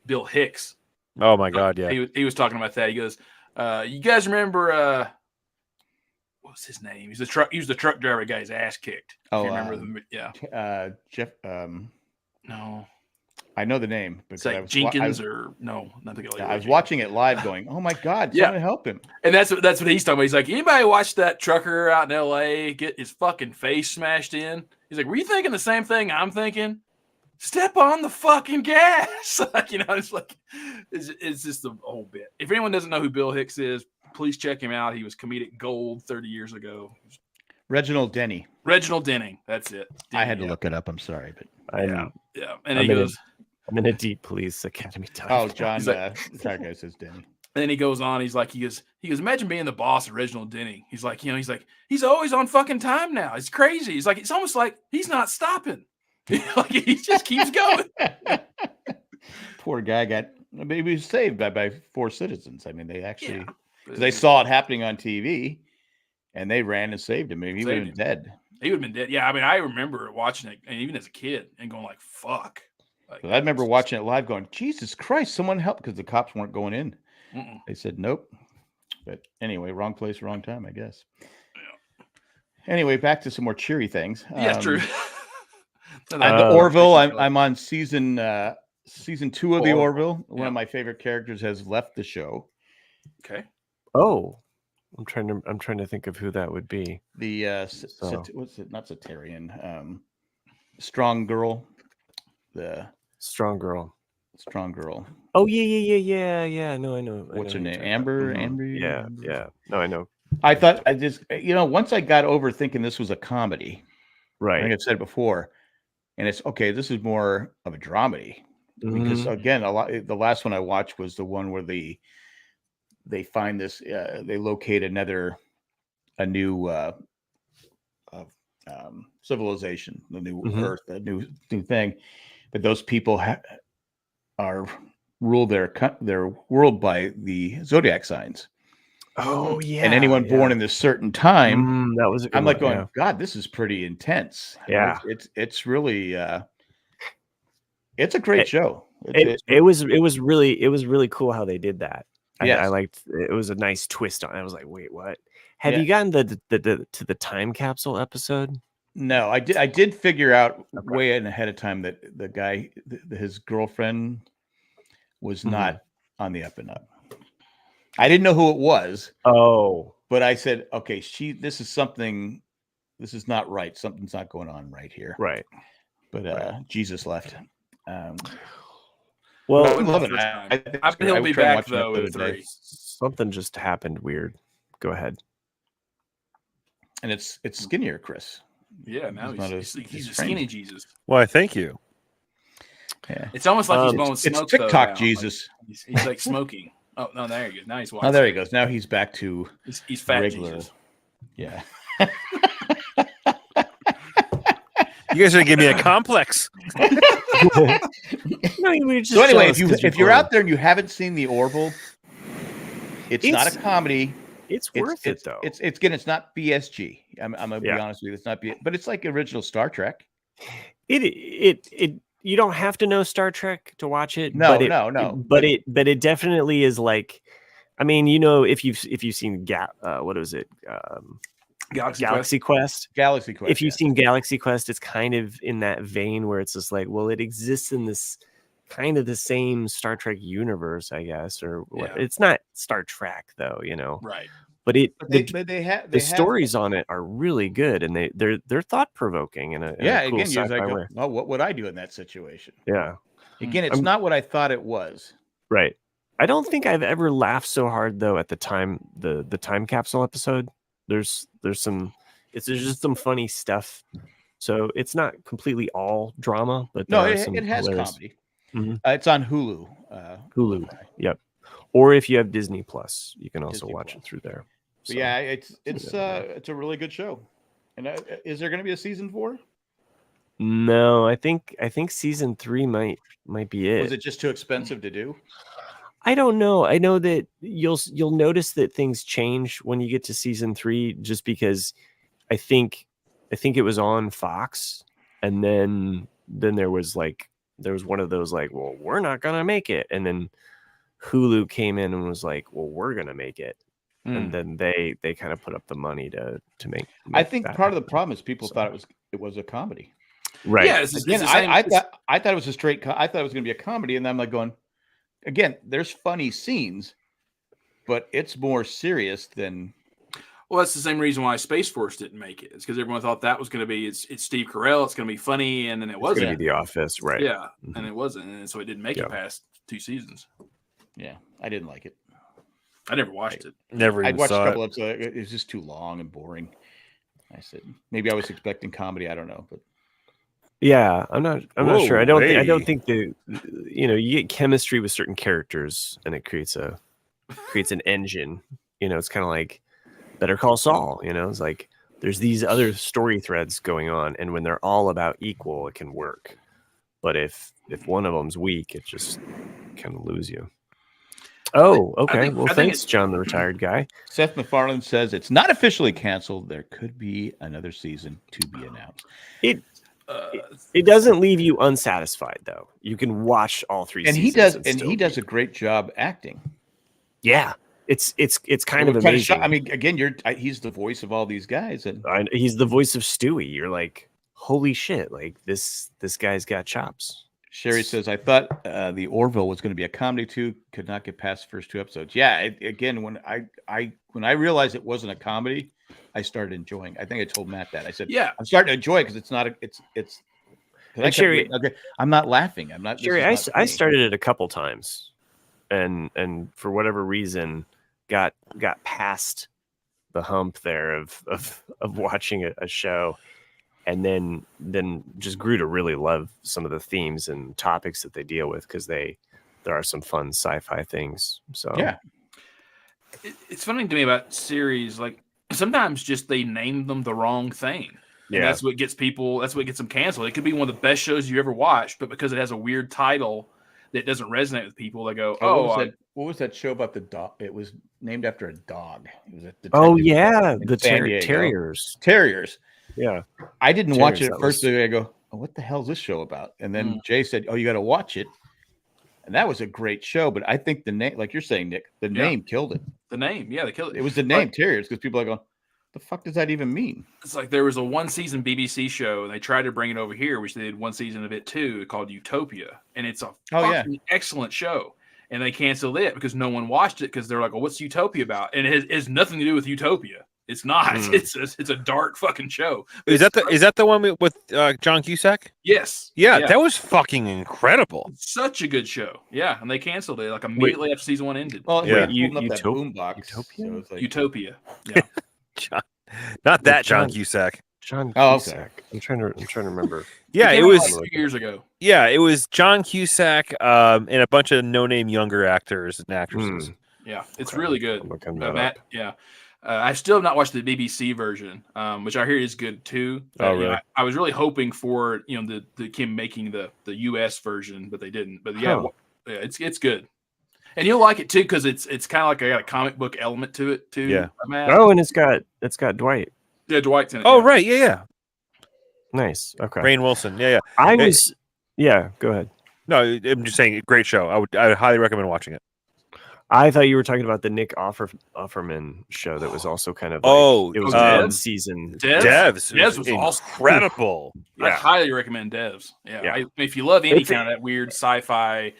Bill Hicks. Oh my God, yeah. He was talking about that. He goes, "You guys remember what's his name? He was the truck driver guy's ass kicked." Oh, you remember them? Yeah. Jeff. No. I know the name, but it's like Jenkins not the guy. I was watching it live, going, "Oh my God, someone help him!" And that's what he's talking about. He's like, "Anybody watch that trucker out in L.A. get his fucking face smashed in?" He's like, "Were you thinking the same thing I'm thinking? Step on the fucking gas!" It's like it's just the whole bit. If anyone doesn't know who Bill Hicks is, please check him out. He was comedic gold 30 years ago. Reginald Denny. That's it. I had to look it up. I'm sorry, but yeah. And he goes, I'm in a deep Police Academy time. Oh, John, sorry guy says Denny. And then he goes on. He goes, imagine being the boss of Reginald Denny. He's like, he's always on fucking time now. It's crazy. He's like, it's almost like he's not stopping. Like he just keeps going. Poor guy he was saved by 4 citizens. I mean, they actually, they saw it happening on TV, and they ran and saved him. Maybe he would have been dead. He would have been dead. Yeah, I mean, I remember watching it, and even as a kid, and going like, "Fuck." Like, I remember watching it live, going, "Jesus Christ, someone help!" Because the cops weren't going in. They said nope. But anyway, wrong place, wrong time, I guess. Yeah. Anyway, back to some more cheery things. Yeah, true. The Orville. I'm on season 2 of the Orville. One of my favorite characters has left the show. Okay. Oh, I'm trying to think of who that would be. The what's it? Not Satarian. Strong girl. The strong girl. Strong girl. Oh yeah. No, I know. What's her name? Amber. Amber. Yeah. No, I know. I thought once I got over thinking this was a comedy. Right. I think I've said it before, and it's okay. This is more of a dramedy because again, the last one I watched was the one where they find this. They locate a new civilization, the new Earth, a new thing, but those people rule their world by the zodiac signs. Oh yeah, and anyone born in this certain time, that was. I'm like going, God, this is pretty intense. Yeah, it's really it's a great show. It was really cool how they did that. Yes. I liked it. Was a nice twist on it. I was like, wait, what? Have you gotten to the time capsule episode? No, I did figure out way ahead of time that the guy, his girlfriend, was not on the up and up. I didn't know who it was. Oh, but I said, okay, this is not right. Something's not going on right here. Right. But Jesus left. Well, I'm loving it. I bet he'll be back though in 3. Something just happened weird. Go ahead. And it's skinnier, Chris. Yeah, now he's a skinny Jesus. Why, thank you. Yeah. It's almost like he's blowing smoke. It's TikTok Jesus. Like, he's like smoking. Oh no, there he goes. Now he's watching. Oh, there he goes. Now he's back to he's fat regular. Jesus. Yeah. You guys are gonna give me a complex. So anyway, if you're out there and you haven't seen the Orville, it's not a comedy. It's worth it though. It's not BSG. I'm gonna be honest with you. It's not but it's like original Star Trek. It you don't have to know Star Trek to watch it. No. But it definitely is like, I mean, if you've seen what was it? Galaxy Quest. If you've seen Galaxy Quest, it's kind of in that vein where it's just like, well, it exists in this kind of the same Star Trek universe, I guess, or it's not Star Trek though, Right. But the stories on it are really good, and they're thought provoking in a cool again, sci-fi you're way. like, oh, what would I do in that situation? Yeah. Again, it's not what I thought it was. Right. I don't think I've ever laughed so hard though at the time capsule episode. There's just some funny stuff. So it's not completely all drama, but it has comedy. It's on Hulu. Hulu. Yep. Or if you have Disney Plus, you can also watch it through there. So, yeah, it's a really good show. And is there going to be a season 4? No, I think season 3 might be it. Was it just too expensive to do? I don't know. I know that you'll notice that things change when you get to season 3, just because I think it was on Fox, and then there was one of those like, well, we're not gonna make it, and then Hulu came in and was like, well, we're gonna make it, and then they kind of put up the money to make I think part of the problem is people thought it was a comedy. Right. Yeah. I thought it was a straight. I thought it was going to be a comedy, and I'm like going. Again, there's funny scenes, but it's more serious than. Well, that's the same reason why Space Force didn't make it. It's because everyone thought that was going to be it's Steve Carell. It's going to be funny, and then it wasn't. It's going to be The Office, right? Yeah, and it wasn't, and so it didn't make it past 2 seasons. Yeah, I didn't like it. I never watched it. Never. I watched a couple episodes. It was just too long and boring. I said maybe I was expecting comedy. I don't know, but. Yeah, I'm not sure. I don't think you get chemistry with certain characters, and it creates an engine. It's kind of like Better Call Saul. It's like there's these other story threads going on, and when they're all about equal, it can work. But if one of them's weak, it just kind of lose you. Oh, okay. Thanks, John, the retired guy. Seth MacFarlane says it's not officially canceled. There could be another season to be announced. It doesn't leave you unsatisfied though. You can watch all 3 and seasons. He does a great job acting. Yeah. It's kind of amazing. I mean, again, he's the voice of all these guys, and he's the voice of Stewie. You're like, holy shit, like this guy's got chops. Sherry says, I thought the Orville was going to be a comedy too. Could not get past the first 2 episodes. Yeah, again, when I realized it wasn't a comedy, I started enjoying. I think I told Matt that. I said, Yeah, I'm starting to enjoy it because it's not. It's. And Sherry, okay, I'm not laughing. I'm not. Sherry, I started it a couple times, and for whatever reason, got past the hump there of watching a show, and then just grew to really love some of the themes and topics that they deal with, because there are some fun sci-fi things. So Yeah, it's funny to me about series, like sometimes just they name them the wrong thing. And yeah, that's what gets them canceled. It could be one of the best shows you ever watched, but because it has a weird title that doesn't resonate with people, they go, what was that show about the dog? It was named after a dog. It was a oh detective yeah, in the San Diego. terriers. Terriers. Yeah, I didn't watch it Terriers, at first. I go, oh, what the hell is this show about? And then Jay said, oh, you got to watch it. And that was a great show. But I think the name, like you're saying, Nick, the name killed it. The name, yeah, they killed it. It was the name Terriers, because people are going, the fuck does that even mean? It's like there was a 1-season BBC show, and they tried to bring it over here, which they did 1 season of it too, called Utopia, and it's a fucking excellent show. And they canceled it because no one watched it, because they're like, "Well, what's Utopia about?" And it has nothing to do with Utopia. It's not. It's a dark fucking show. Is that the one with John Cusack? Yes. Yeah, that was fucking incredible. Such a good show. Yeah, and they canceled it like immediately after season 1 ended. Well, yeah, boombox. Utopia. So it's like, Utopia. Yeah. Not that John Cusack. John Oh, Cusack. okay. I'm trying to remember. Yeah, It it came out was. like 2 years ago. Yeah, it was John Cusack and a bunch of no-name younger actors and actresses. Yeah, it's really good. I'm looking that Matt, up. yeah. I still have not watched the BBC version, which I hear is good too. Oh, really? You know, I was really hoping for the Kim making the US version, but they didn't. But yeah, it's good, and you'll like it too, because it's kind of like got a comic book element to it too. Yeah. Matt. Oh, and it's got Dwight. Yeah, Dwight's in it. Oh, yeah. right, yeah. Nice. Okay. Rainn Wilson, yeah. Go ahead. No, I'm just saying, great show. I would highly recommend watching it. I thought you were talking about the Nick Offerman show that was also kind of like, it was Devs? one season. Devs was awesome. incredible. I highly recommend Devs. Yeah. If you love any kind of that weird sci-fi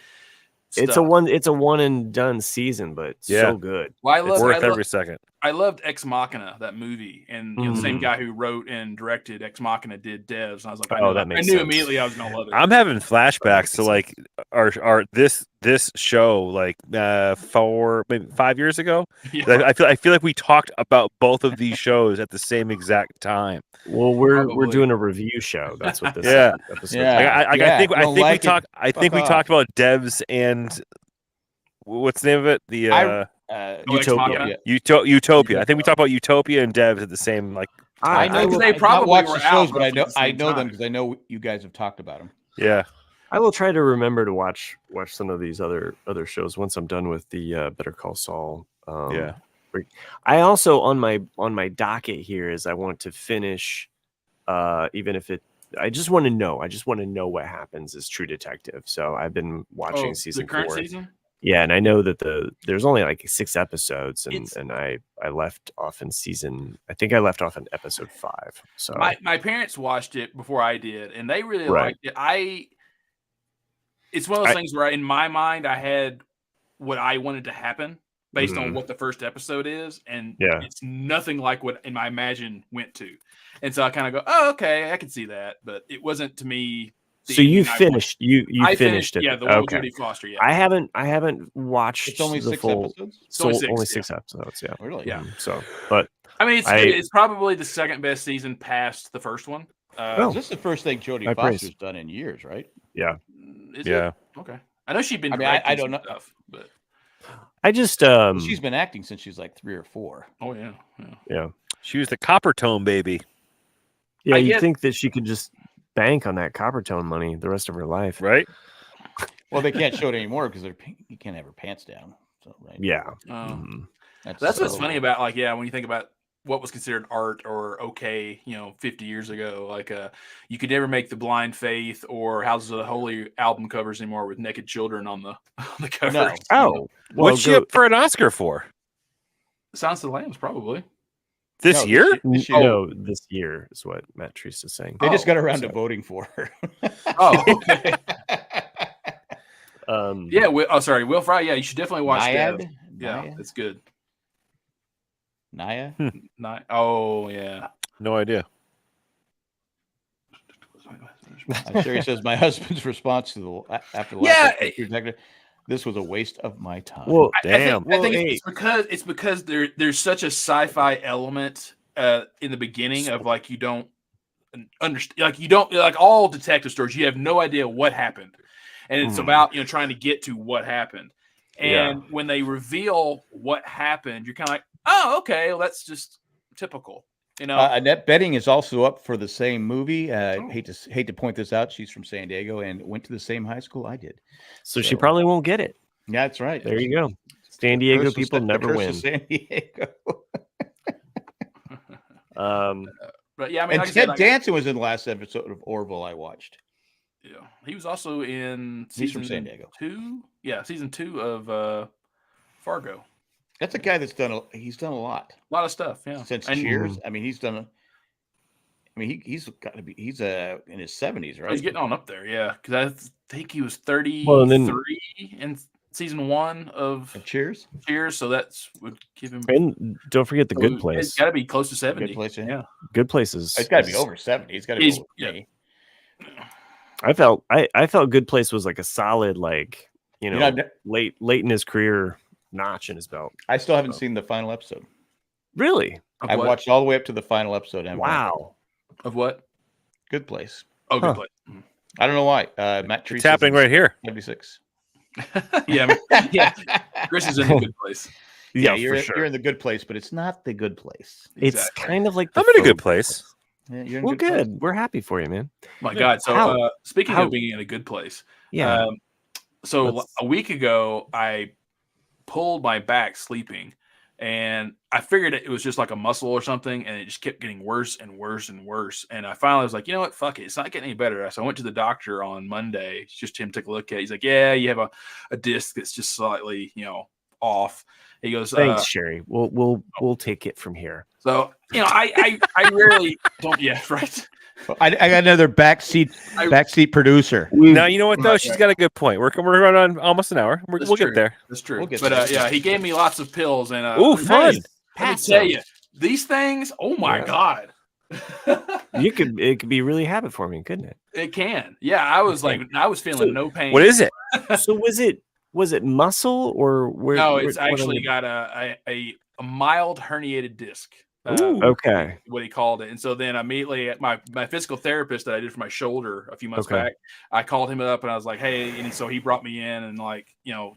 stuff. It's a one and done season, but so good. Well, It's worth every second. I loved Ex Machina, that movie, and the same guy who wrote and directed Ex Machina did Devs, and I was like, I knew immediately I was gonna love it. I'm having flashbacks to like our this show like 5 years ago. Yeah. I feel like we talked about both of these shows at the same exact time. Well, we're doing a review show. That's what this episode. Yeah. I think we talked about Devs and what's the name of it? Utopia. Utopia. I think we talked about Utopia and Devs at the same like. I know they probably watch were the shows, out but I know time. them because I know you guys have talked about them. Yeah. I will try to remember to watch some of these other shows once I'm done with the Better Call Saul. I also on my docket here is I want to finish, even if I just want to know what happens as True Detective. So I've been watching season 4. Season? Yeah, and I know that there's only like 6 episodes, and I left off in season. I think I left off in episode 5. So my parents watched it before I did, and they really liked it. It's one of those things where in my mind I had what I wanted to happen based on what the first episode is, and it's nothing like what in my imagine went to, and so I kind of go, oh, okay, I can see that, but it wasn't to me. So you finished you finished it. Yeah, the one with Jodie Foster. Yeah, I haven't watched. It's only the 6 full, episodes. Only 6 episodes. Yeah, really. Yeah. So, but I mean, it's probably the second best season past the first one. This is the first thing Jodie Foster's done in years, right? Yeah. Is it? Okay. I know she's been. I don't know stuff, but I just she's been acting since she's like 3 or 4. Oh yeah. She was the Copper Tone baby. Yeah, you think that she could just bank on that Copper Tone money the rest of her life, right? Well, they can't show it anymore because you can't have her pants down. So right. Yeah. That's what's funny about when you think about what was considered art or okay, 50 years ago, like you could never make the Blind Faith or Houses of the Holy album covers anymore with naked children on the cover. No. Oh, What's she up for an Oscar for? Silence of the Lambs, probably. This year? This year. No, this year is what Matt Treese is saying. They just got around to voting for her. Oh, okay. Yeah. Will Fry. Yeah, you should definitely watch that. Naiad? Yeah, Naiad? it's good. Naya? Oh, yeah. No idea. I'm sure he says my husband's response to after the last episode, this was a waste of my time. Well, damn. I think it's because there's such a sci-fi element in the beginning of like you don't understand, like all detective stories, you have no idea what happened, and it's about trying to get to what happened, and when they reveal what happened, you're kind of like, oh, okay, well, that's just typical. Annette Bedding is also up for the same movie. Hate to point this out. She's from San Diego and went to the same high school I did. So she probably won't get it. Yeah, that's right. There you go. San Diego people never win. San Diego. But yeah, I mean, and Ted Danson was in the last episode of Orville I watched. Yeah, he was also in season 2. Yeah, season 2 of Fargo. That's a guy that's done a lot. A lot of stuff, yeah. Since Cheers. I mean, he's got to be, he's in his 70s, right? He's getting on up there, yeah. Because I think he was 33 in season 1 of Cheers. So that's would give him. And don't forget The Good Place. It's got to be close to 70. Good Place, yeah. Good Places. It's got to be over 70. It's got to be over me. I felt Good Place was like a solid, like late in his career notch in his belt. I still haven't seen the final episode. Really? I watched all the way up to the final episode. Wow. Of what? Good Place. Oh, Good Place. I don't know why. Matt Treese. It's happening right here. 76. Yeah. Chris is in the Good Place. Yeah, you're in the Good Place, but it's not the Good Place. It's kind of like I'm in a good place. Yeah, you're in well, good. We're happy for you, man. My God. So speaking of being in a good place, yeah. So a week ago, I pulled my back sleeping, and I figured it was just like a muscle or something, and it just kept getting worse and worse and worse. And I finally was like, you know what, fuck it, it's not getting any better. So I went to the doctor on Monday, just him took a look at it. He's like, yeah, you have a disc that's just slightly, off. He goes, thanks, Sherry. We'll take it from here. So I rarely don't. Yeah, right. I got another backseat producer. Now you know what though? She's got a good point. We're running on almost an hour. We'll get there. That's true. But yeah, he gave me lots of pills and fun. Let me tell you, these things. Oh my God. It could be really habit forming, couldn't it? It can. Yeah, I was feeling no pain. What is it? So was it muscle or where? No, it's actually got a mild herniated disc. Okay. What he called it. And so then immediately my physical therapist that I did for my shoulder a few months back, I called him up and I was like, hey, and so he brought me in and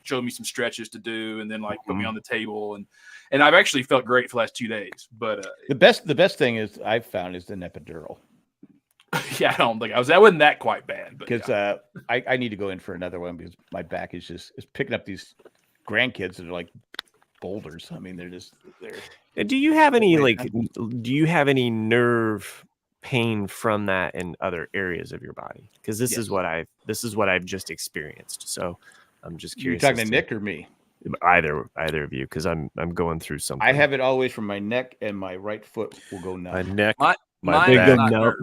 showed me some stretches to do and then put me on the table and I've actually felt great for the last 2 days. But the best thing is I've found is an epidural. Yeah, I don't think that wasn't that quite bad. Because I need to go in for another one because my back is picking up these grandkids that are like boulders. I mean, they're. Do you have any nerve pain from that in other areas of your body? Because this is what I've just experienced. So I'm just curious. You're talking to Nick or me? Either of you, because I'm going through something. I have it always from my neck and my right foot will go numb. My neck.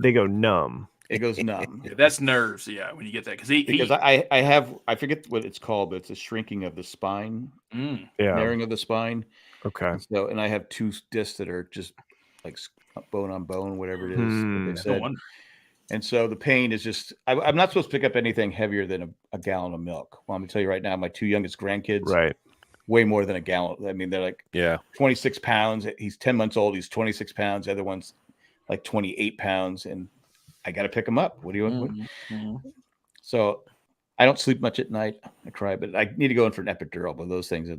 They go numb. It goes numb. Yeah, that's nerves. Yeah, when you get that, because I forget what it's called, but it's a shrinking of the spine, narrowing of the spine. Okay. And I have 2 discs that are just like bone on bone, whatever it is. And so the pain is just. I'm not supposed to pick up anything heavier than a gallon of milk. Well, I'm gonna tell you right now, my 2 youngest grandkids, right, way more than a gallon. I mean, they're like 26 pounds. He's 10 months old. He's 26 pounds. The other one's like 28 pounds, and I got to pick them up. What do you want? So I don't sleep much at night. I cry, but I need to go in for an epidural. But those things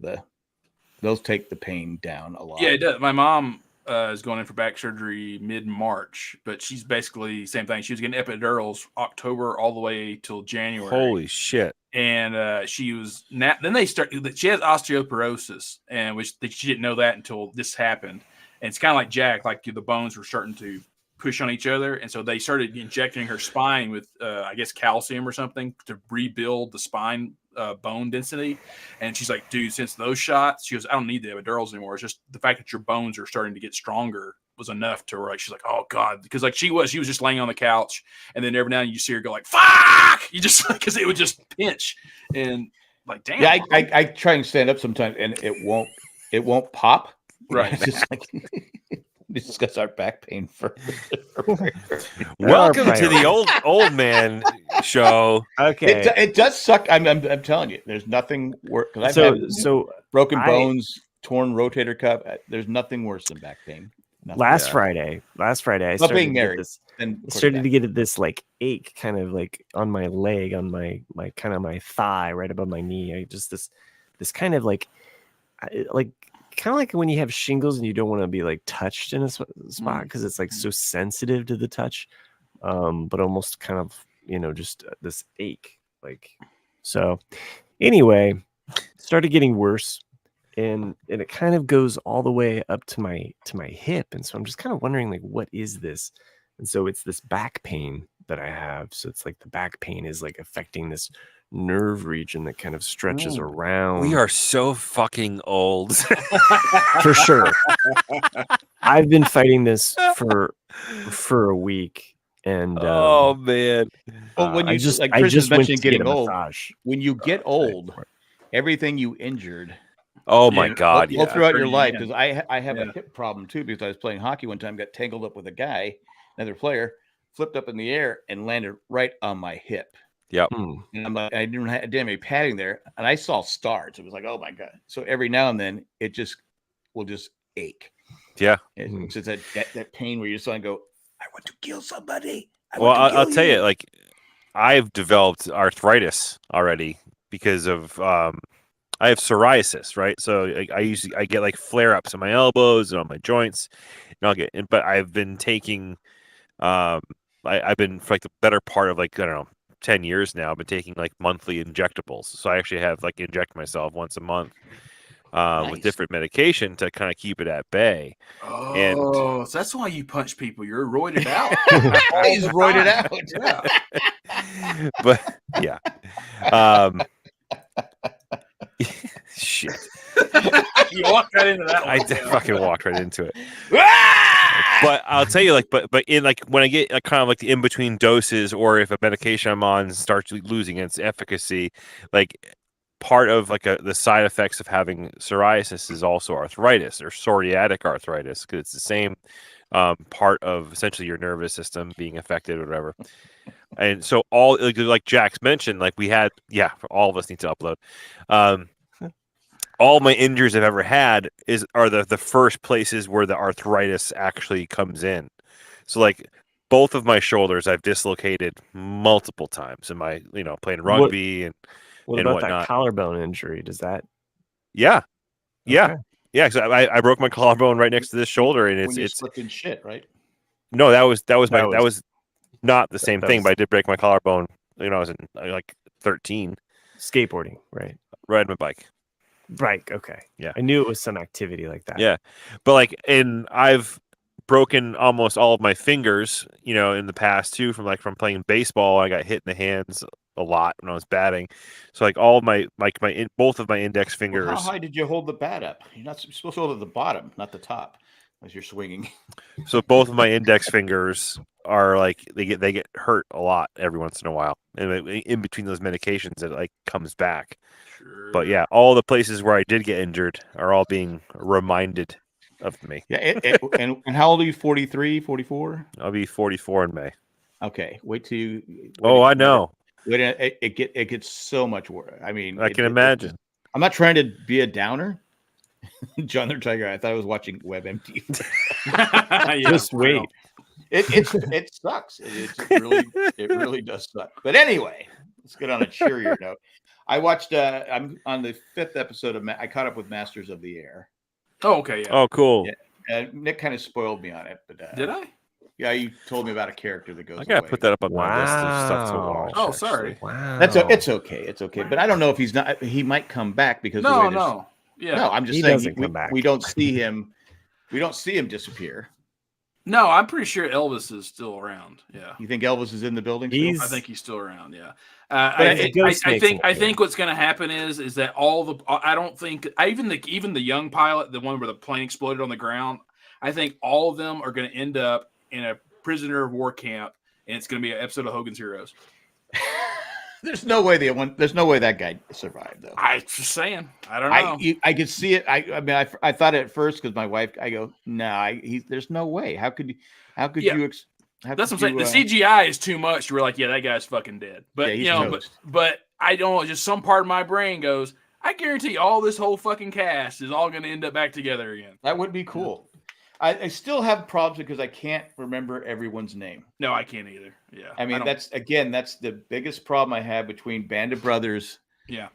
those take the pain down a lot. Yeah, it does. My mom is going in for back surgery mid-March, but she's basically same thing. She was getting epidurals October all the way till January. Holy shit. And she was then they start. She has osteoporosis, and she didn't know that until this happened. And it's kind of like Jack, like the bones were starting to push on each other, and so they started injecting her spine with I guess calcium or something to rebuild the spine bone density. And she's like, dude, since those shots, she goes, I don't need the epidurals anymore. It's just the fact that your bones are starting to get stronger was enough to where she's like, oh God, because like she was just laying on the couch, and then every now and then you see her go like, fuck, you just because it would just pinch, and like, damn. Yeah, I try and stand up sometimes, and it won't pop. Right. It's just like discuss our back pain further. Welcome to the old man show. Okay, it does suck. I'm telling you, there's nothing worse. Because I've had broken bones, torn rotator cuff. There's nothing worse than back pain. Nothing. Last Friday, I started to get this like ache, kind of like on my leg, on my kind of my thigh, right above my knee. I just this kind of like kind of like when you have shingles and you don't want to be like touched in a spot because it's like so sensitive to the touch, but almost kind of just this ache, like so. Anyway, started getting worse. And it kind of goes all the way up to my hip, and so I'm just kind of wondering, like, what is this? And so it's this back pain that I have. So it's like the back pain is like affecting this nerve region that kind of stretches around. We are so fucking old. For sure. I've been fighting this for a week, and oh man. Well, when you Chris mentioned getting old, massage. when you get old, everything you injured. Oh my God! All throughout your life, because I have a hip problem too. Because I was playing hockey one time, got tangled up with a guy, another player, flipped up in the air and landed right on my hip. Yep. And I'm like, I didn't have any padding there, and I saw stars. It was like, oh my God! So every now and then, it will just ache. Yeah. It's just that pain where you just want to go, I want to kill somebody. I'll tell you, like, I've developed arthritis already because of I have psoriasis, right? So I get like flare ups on my elbows and on my joints, and but I've been taking, I've been for like the better part of like, I don't know, 10 years now. I've been taking like monthly injectables. So I actually have like inject myself once a month with different medication to kind of keep it at bay. Oh, so that's why you punch people. You're roided out. He's roided out. Yeah. But yeah. Shit. You walked right into that one. I fucking walked right into it. But I'll tell you, like, but in like when I get like, kind of like the in between doses, or if a medication I'm on starts losing its efficacy, like part of like the side effects of having psoriasis is also arthritis or psoriatic arthritis, because it's the same part of essentially your nervous system being affected or whatever. And so all like Jax mentioned, like we had, all of us need to upload. All my injuries I've ever had are the first places where the arthritis actually comes in. So like both of my shoulders I've dislocated multiple times in my playing rugby and about whatnot. That collarbone injury? Does that? Yeah. Because I broke my collarbone right next to this shoulder, and it's slipped in shit, right? No, that was not the same thing, but I did break my collarbone. I was in like 13. Skateboarding, right? Riding my bike. Right. Okay. Yeah. I knew it was some activity like that. Yeah. But like, and I've broken almost all of my fingers, in the past too, from playing baseball. I got hit in the hands a lot when I was batting. So like all of my both of my index fingers. Well, how high did you hold the bat up? You're supposed to hold it at the bottom, not the top, as you're swinging. So both of my index fingers are like they get hurt a lot every once in a while, and in between those medications it like comes back. Sure. But yeah, all the places where I did get injured are all being reminded of me. Yeah, and how old are you? 43, 44? I'll be 44 in May. Okay, wait till you. I know. It gets so much worse. I mean, I can imagine. I'm not trying to be a downer. John the Tiger, I thought I was watching WebMD. Just wait. It sucks. It really does suck. But anyway, let's get on a cheerier note. I watched. I'm on the 5th episode of. I caught up with Masters of the Air. Oh, okay. Yeah. Oh, cool. Yeah. Nick kind of spoiled me on it, but did I? Yeah, you told me about a character that goes. I gotta put that up on my list of stuff to Wow. watch. Oh, actually. sorry. Wow. It's okay. It's okay. But I don't know if he's not. He might come back because No. Yeah. No, I'm just He saying doesn't come back. we don't see him. We don't see him disappear. No, I'm pretty sure Elvis is still around. Yeah. You think Elvis is in the building? Still? I think he's still around. Yeah. I I think what's going to happen is that I don't think even the young pilot, the one where the plane exploded on the ground, I think all of them are going to end up in a prisoner of war camp, and it's going to be an episode of Hogan's Heroes. There's no way there's no way that guy survived though. I just saying. I don't know. I could see it. I mean, I thought at first because my wife. I go, no, there's no way. How could you? That's what I'm saying. The CGI is too much. We're like, yeah, that guy's fucking dead. But but I don't know. Just some part of my brain goes, I guarantee all this whole fucking cast is all going to end up back together again. That would be cool. I still have problems because I can't remember everyone's name. No, I can't either. Yeah. I mean, that's the biggest problem I have between Band of Brothers. Yeah.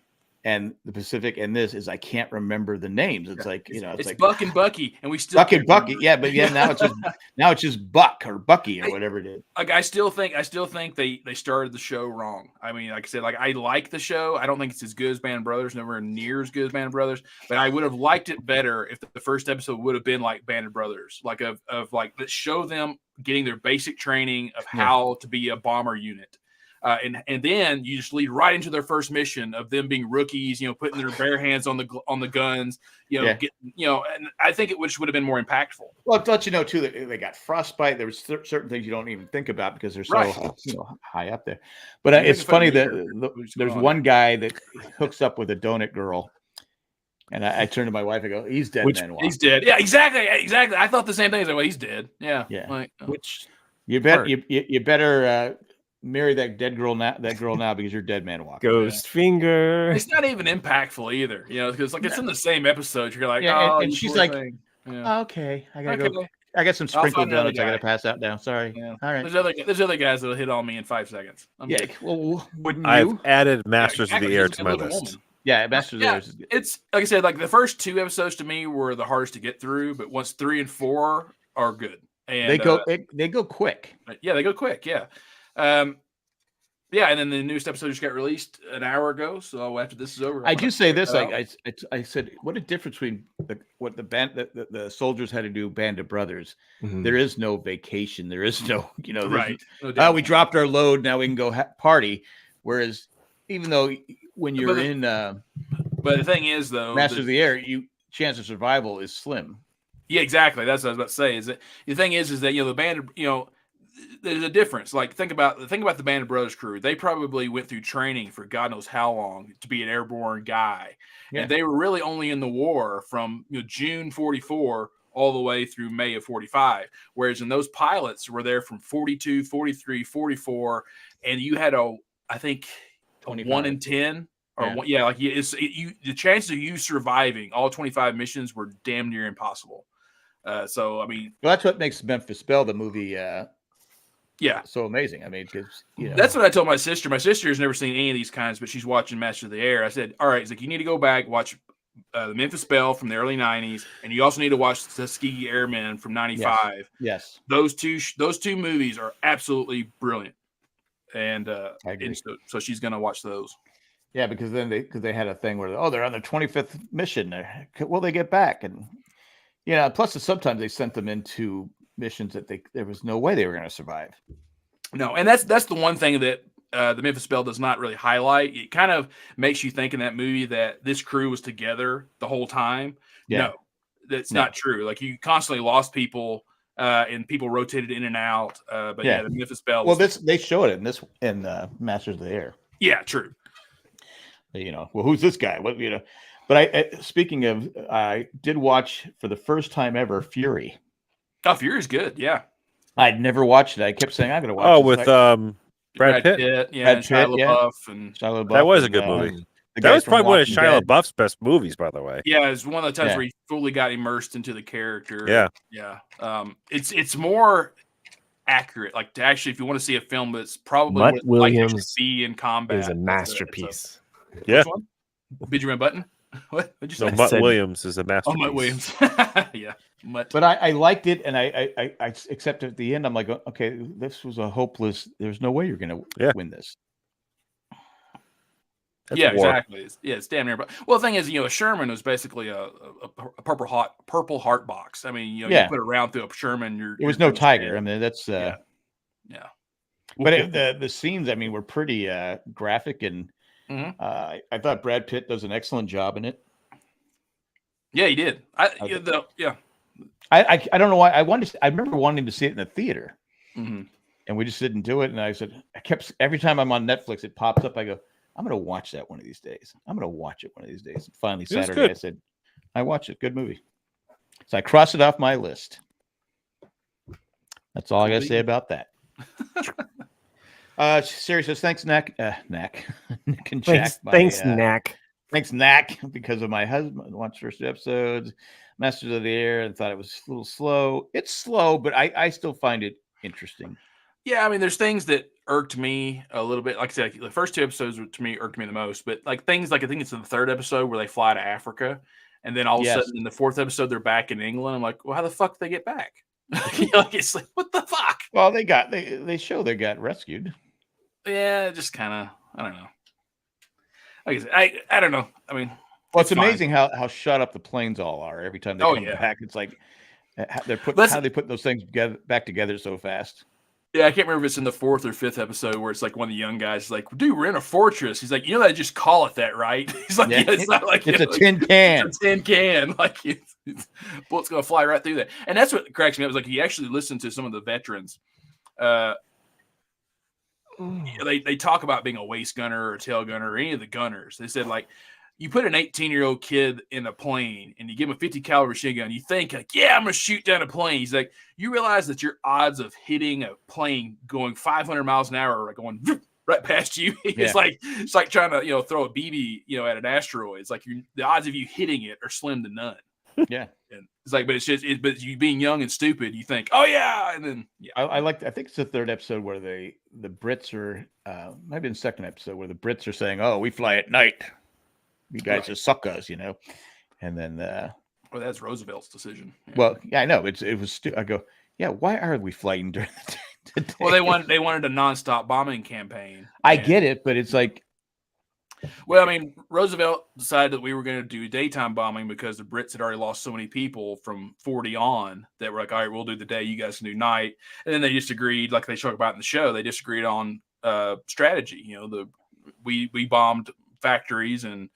And the Pacific and this is I can't remember the names. It's like, it's like Buck and Bucky, and we still Buck and Bucky. Yeah, but now it's just Buck or Bucky or whatever it is. Like I still think they started the show wrong. I mean, like I said, like I like the show. I don't think it's as good as Band of Brothers, nowhere near as good as Band of Brothers, but I would have liked it better if the first episode would have been like Band of Brothers, like of like that show them getting their basic training of how to be a bomber unit. And then you just lead right into their first mission of them being rookies, putting their bare hands on the guns, and I think it would have been more impactful. Well, to let you know too that they got frostbite. There was certain things you don't even think about because they're so high up there. But it's funny that there's one guy that hooks up with a donut girl, and I turn to my wife and go, "He's dead, man. He's dead." Yeah, exactly. I thought the same thing. Well, he's dead. Yeah. Like, which you better. Marry that girl now because you're dead man walking. Ghost finger. It's not even impactful either, because like it's in the same episode. You're like, and she's like, okay, I gotta go. I got some sprinkled donuts. I gotta pass out now. Sorry. Yeah. All right. There's other guys that'll hit on me in 5 seconds. Well, wouldn't you? I've added Masters of the Air to my list. Yeah, Masters of the Air is good. It's like I said, like the first 2 episodes to me were the hardest to get through, but once 3 and 4 are good. And they go quick. Yeah, they go quick. Yeah. And then the newest episode just got released an hour ago. So after this is over, I do say this: I said, what a difference between what the soldiers had to do, Band of Brothers. Mm-hmm. There is no vacation. There is no, right. We dropped our load. Now we can go party. Whereas, even though when you're but the thing is, though, Masters of the Air, chance of survival is slim. Yeah, exactly. That's what I was about to say. Is that the thing is that the band of there's a difference. Like think about the Band of Brothers crew. They probably went through training for God knows how long to be an airborne guy, and they were really only in the war from June 44 all the way through May of 45. Whereas in those pilots were there from 42, 43, 44, and you had I think 1 in 10 or the chances of you surviving all 25 missions were damn near impossible. So I mean, well, that's what makes Memphis Belle the movie. So amazing. I mean, because that's what I told my sister. My sister has never seen any of these kinds, but she's watching Master of the Air. I said, all right, it's like you need to go back, watch the Memphis Belle from the early 90s, and you also need to watch the Tuskegee Airmen from 95. Yes. Those two movies are absolutely brilliant. And so she's gonna watch those. Yeah, because they had a thing where they're on their 25th mission. Will they get back? And plus sometimes they sent them into missions that there was no way they were going to survive. No, and that's the one thing that the Memphis Belle does not really highlight. It kind of makes you think in that movie that this crew was together the whole time. Yeah. No, that's not true. Like you constantly lost people and people rotated in and out. But the Memphis Belle. Well, they show it in Masters of the Air. Yeah, true. Well, who's this guy? What But I speaking of, I did watch for the first time ever Fury. Oh, Fury's good. Yeah, I'd never watched it. I kept saying I'm going to watch. Oh, with Brad Pitt. And Shia LaBeouf and Shia LaBeouf. That was a good movie. That was probably one of Shia LaBeouf's best movies, by the way. Yeah, it's one of the times where he fully got immersed into the character. Yeah. It's more accurate. Like to actually, if you want to see a film that's probably Mutt Williams like to be in combat, is a masterpiece. Benjamin Button. What did you say? No, Mutt Williams is a masterpiece. Oh, Mutt Williams. Yeah. But I liked it, and I except at the end, I'm like, okay, this was a hopeless. There's no way you're going to win this. That's exactly. It's damn near. Well, the thing is, a Sherman was basically a purple heart box. I mean, you put it around through a Sherman. It was no Tiger. I mean, that's yeah. But the scenes, I mean, were pretty graphic, and I thought Brad Pitt does an excellent job in it. Yeah, he did. I don't know why I wanted. I remember wanting to see it in the theater, Mm-hmm. and we just didn't do it. And I said, every time I'm on Netflix, it pops up. I go, I'm going to watch that one of these days. I'm going to watch it one of these days. And finally, Saturday, I said, I watch it. Good movie. So I crossed it off my list. That's all I got to say about that. Siri says, thanks, Knack. Nick and Jack. Thanks, Knack. Thanks, Knack, because of my husband watched first episodes, Masters of the Air, and thought it was a little slow. It's slow, but I still find it interesting. Yeah, I mean, there's things that irked me a little bit. Like I said, the first two episodes to me irked me the most. But like things like I think it's in the third episode where they fly to Africa, and then all of a sudden in the fourth episode they're back in England. I'm like, well, how the fuck did they get back? Like it's like, what the fuck? Well, they show they got rescued. Yeah, just kind of, I don't know. Like I said, I don't know. I mean, well, it's amazing how shut up the planes all are every time they come back. It's like how they put those things back together so fast. Yeah, I can't remember if it's in the fourth or fifth episode where it's like one of the young guys is like, dude, we're in a fortress. He's like, you know, they just call it that, right? He's like, yeah, it's not like it's a tin can. It's a tin can. Like bullet's gonna fly right through that. And that's what cracks me up. It was like he actually listened to some of the veterans. They talk about being a waist gunner or a tail gunner or any of the gunners. They said, like, you put an 18-year-old kid in a plane and you give him a 50 caliber machine gun, you think like, yeah, I'm gonna shoot down a plane. He's like, you realize that your odds of hitting a plane going 500 miles an hour are going right past you. It's like trying to throw a BB at an asteroid. It's like the odds of you hitting it are slim to none. Yeah, and it's like, but it's just but you being young and stupid, you think, oh yeah, and then I think it's the third episode where the Brits are maybe in the second episode where the Brits are saying, oh, we fly at night. You guys are suckers, and then well, that's Roosevelt's decision. Yeah. Well, yeah, I know it was. I go, yeah. Why are we flying during the day? Well, they wanted a nonstop bombing campaign. I get it, but it's like, well, I mean, Roosevelt decided that we were going to do daytime bombing because the Brits had already lost so many people from 40 on that were like, all right, we'll do the day, you guys can do night, and then they just agreed, like they talk about in the show, they just agreed on strategy. We bombed factories and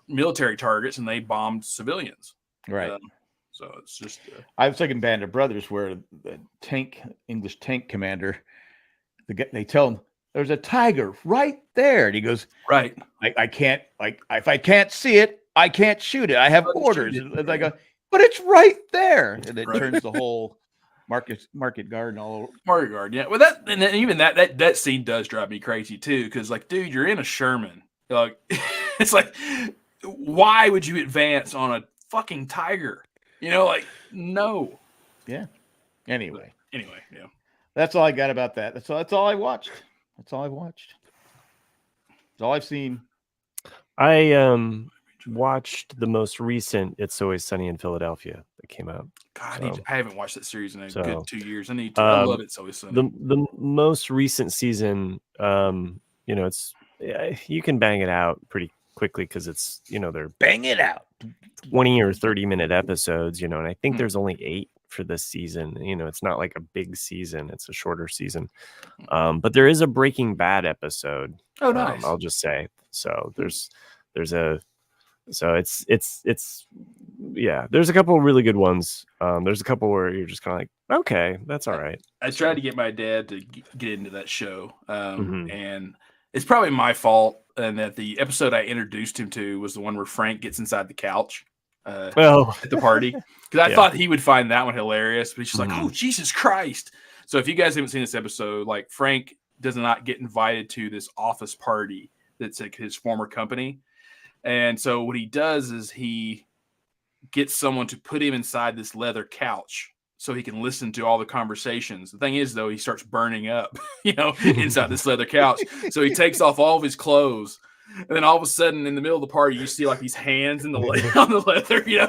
military targets, and they bombed civilians. Right. So it's just. I was thinking Band of Brothers, where the English tank commander, they tell him there's a tiger right there, and he goes, right. I can't if I can't see it, I can't shoot it. I have orders. And I go, but it's right there, and it turns the whole market garden all over. Market garden, yeah. Well, that scene does drive me crazy too, because like, dude, you're in a Sherman. Like, it's like, why would you advance on a fucking tiger? Like, no. Yeah. Anyway, yeah. That's all I got about that. That's all I watched. That's all I've seen. I watched the most recent It's Always Sunny in Philadelphia that came out. God, I haven't watched that series in a good 2 years. I need to. I love It's Always Sunny. The most recent season, it's you can bang it out pretty quickly because it's they're bang it out 20 or 30-minute episodes, and I think there's only 8 for this season. It's not like a big season, it's a shorter season, but there is a Breaking Bad episode. Oh, nice. I'll just say so. There's there's a couple of really good ones. There's a couple where you're just kind of like, okay, that's all right. I tried to get my dad to get into that show, and it's probably my fault. And that the episode I introduced him to was the one where Frank gets inside the couch at the party, because I thought he would find that one hilarious, but he's just like, oh, Jesus Christ. So if you guys haven't seen this episode, like, Frank does not get invited to this office party that's like his former company. And so what he does is he gets someone to put him inside this leather couch so he can listen to all the conversations. The thing is, though, he starts burning up, inside this leather couch. So he takes off all of his clothes. And then all of a sudden, in the middle of the party, you see like these hands on the leather,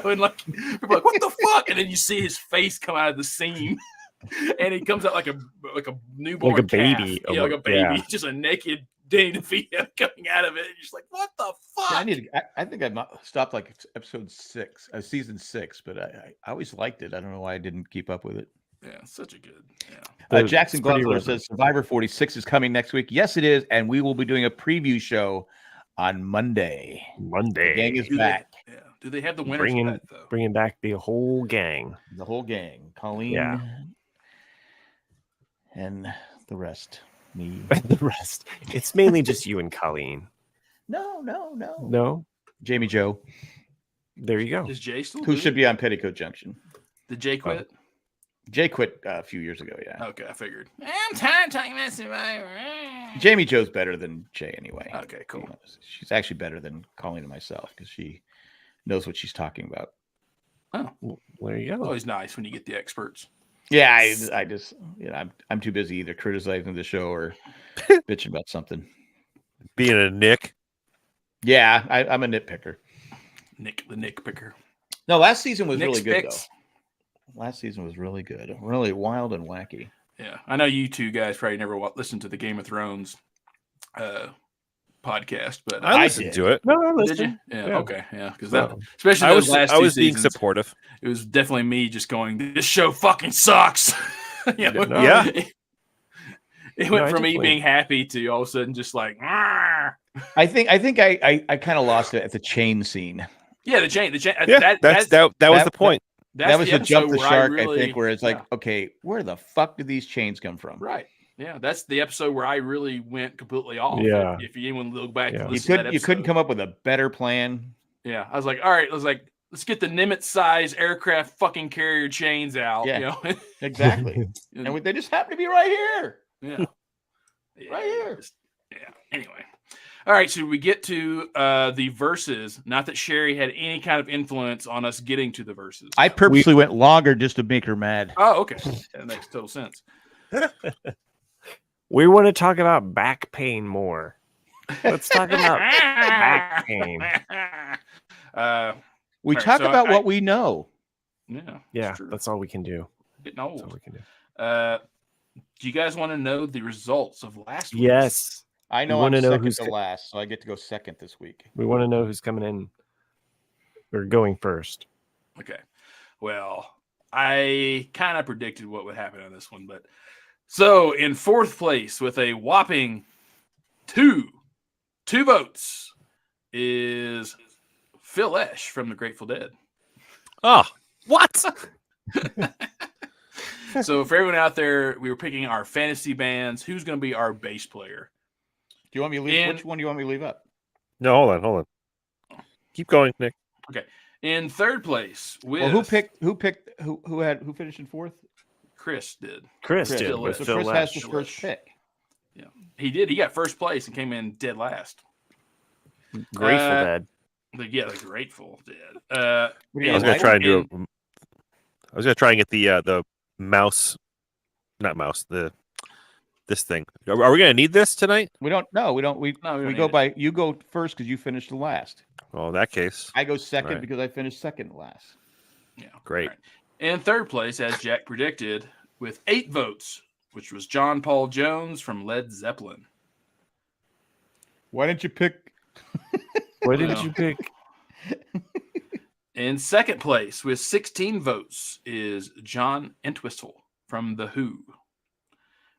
and like people are like, what the fuck? And then you see his face come out of the seam. And he comes out like a newborn, like a baby, calf. Like a baby, just a naked Danny DeVito coming out of it. And you're just like, what the fuck? Yeah, I think I stopped like episode 6, season 6, but I always liked it. I don't know why I didn't keep up with it. Yeah, such a good. Yeah. Jackson Glover says Survivor 46 is coming next week. Yes, it is, and we will be doing a preview show on Monday. The gang is back. Yeah. Do they have the winners for that, though? Bringing back the whole gang. The whole gang. Colleen. Yeah. And the rest. Me. The rest. It's mainly just you and Colleen. No. No? Jamie Joe. There you go. Is Jay still Who doing should it? be on Petticoat Junction. Did Jay quit? Jay quit a few years ago, yeah. Okay, I figured. I'm tired of talking about Survivor. Jamie Joe's better than Jay anyway. Okay, cool. She's actually better than Colleen and myself because she knows what she's talking about. Oh, Well, there you go. always nice when you get the experts. Yeah, I just, I'm too busy either criticizing the show or bitching about something. Being a Nick. Yeah, I'm a nitpicker. Nick the Nick picker. No, last season was Nick's really good, picks. though. Last season was really good. Really wild and wacky. Yeah, I know you two guys probably never listened to the Game of Thrones podcast, but I I listened did. to it. No, I did you? listen. Yeah, Yeah. okay, yeah, because that, No. especially I those was last I two was being seasons, supportive. it was definitely me just going, "This show fucking sucks." You know? No. Yeah. It went I from me definitely- being happy to all of a sudden just like, "Argh." I think I kind of lost it at the chain scene. Yeah, the chain. Yeah, that was that- the point. That's That was the jump the episode where shark, really, I think, where it's like, yeah, okay, where the fuck did these chains come from? right. Yeah, that's the episode where I really went completely off. Yeah. If anyone look back, Yeah. and You listen to that couldn't episode. come up with a better plan. Yeah, I was like, all right, let's get the Nimitz-size aircraft fucking carrier chains out. Yeah. You know? Exactly. And they just happen to be right here. Yeah. Right here. Yeah. Anyway. All right. So we get to the verses. Not that Sherry had any kind of influence on us getting to the verses. I purposely went longer just to make her mad. Oh, okay. That makes total sense. We want to talk about back pain more. Let's talk about back pain. We all right, talk so about I- what we know. Yeah. Yeah, it's true. that's all we can do. Getting That's all old. we can do. Do you guys want to know the results of last week? Yes. I know We wanna I'm know second who's to co- last, so I get to go second this week. We want to know who's coming in or going first. Okay. Well, I kind of predicted what would happen on this one, but so in fourth place with a whopping two votes is Phil Esch from the Grateful Dead. Oh, what? So for everyone out there, we were picking our fantasy bands. Who's going to be our bass player? Do you want me to leave? And- Which one do you want me to leave up? No, hold on. Keep going, Nick. In third place with Well, who finished in fourth? Chris did. Chris Chris. did Phil with Esch. So Phil Chris has Lesh. the first pick. He did. He got first place and came in dead last. Grateful Dead. The Grateful Dead. What do you I was know, gonna Mike? try and do it. I was gonna try and get the mouse, not mouse. This thing. Are we gonna need this tonight? We don't. No, we don't. We No, we don't go need it. by. You go first because you finished the last. Well, in that case, I go second Right. because I finished second last. Yeah. great. All right. In third place, as Jack predicted, with 8 votes, which was John Paul Jones from Led Zeppelin. Why didn't you pick? What did Well. you pick? In second place, with 16 votes, is John Entwistle from The Who.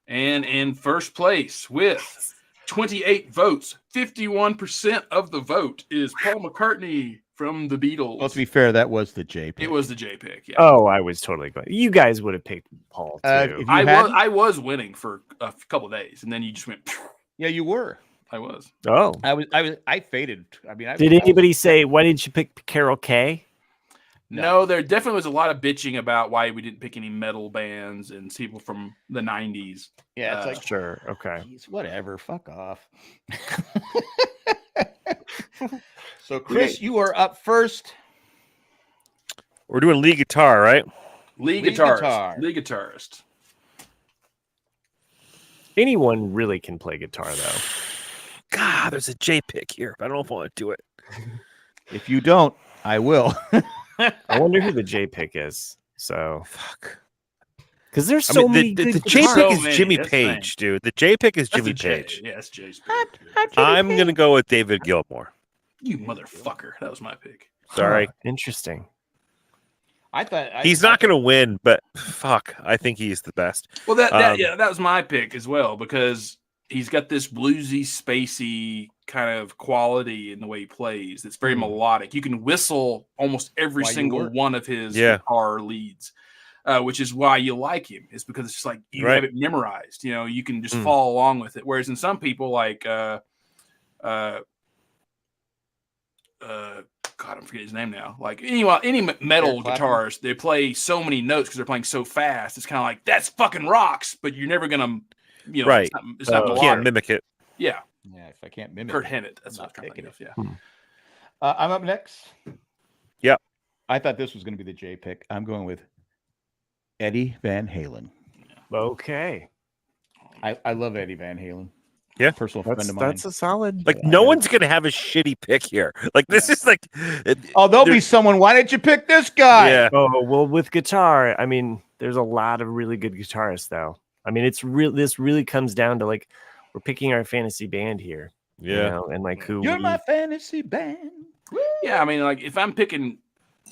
And in first place, with 28 votes, 51% of the vote, is Paul McCartney from The Beatles. Well, to be fair, that was the J pick. It was the J pick. Yeah. Oh, I was totally going. You guys would have picked Paul too. If you I hadn't- was winning for a couple of days, and then you just went. Phew. Yeah, you were. I was. Oh, I faded. I mean, did anybody say why didn't you pick Carol Kay? No, there definitely was a lot of bitching about why we didn't pick any metal bands and people from the 90s. Yeah, it's like Sure. Okay. geez, whatever. Fuck off. So, Chris, you are up first. We're doing lead guitar, right? Lead Lead guitarist. guitar. Lead guitarist. Anyone really can play guitar though. God, there's a J pick here. But I don't know if I want to do it. If you don't, I will. I wonder who the J pick is. So, Fuck. because there's I so mean, many the good J guitars. pick So is many, Jimmy that's the Page, dude. The J pick is That's Jimmy a J. Page. Yeah, it's J's pick. I'm gonna go with David Gilmour. You motherfucker. That was my pick. Sorry, Huh, interesting. I thought he's not gonna win, but fuck, I think he's the best. Well, that Um, yeah, that was my pick as well because he's got this bluesy, spacey kind of quality in the way he plays. It's very melodic. You can whistle almost every single one of his guitar leads, which is why you like him. It's because it's just like you have it memorized. You know, you can just follow along with it. Whereas in some people, like God, I'm forgetting his name now. Like any metal guitarist, they play so many notes because they're playing so fast. It's kind of like that's fucking rocks, but you're never gonna, you know, it's not melodic. Can't mimic it. Yeah, if I can't mimic Kurt Hennett. That's what I'm trying to think of. Yeah. I'm up next. Yep. I thought this was going to be the J pick. I'm going with Eddie Van Halen. Okay. I love Eddie Van Halen. Yeah, personal friend of mine. That's a solid. Like no one's gonna have a shitty pick here. Like this is like. There'll be someone. Why didn't you pick this guy? Yeah. Oh well, with guitar, I mean, there's a lot of really good guitarists, though. I mean, it's real. This really comes down to like we're picking our fantasy band here. Yeah, you know, and like who you're my fantasy band. Woo! Yeah, I mean, like if I'm picking,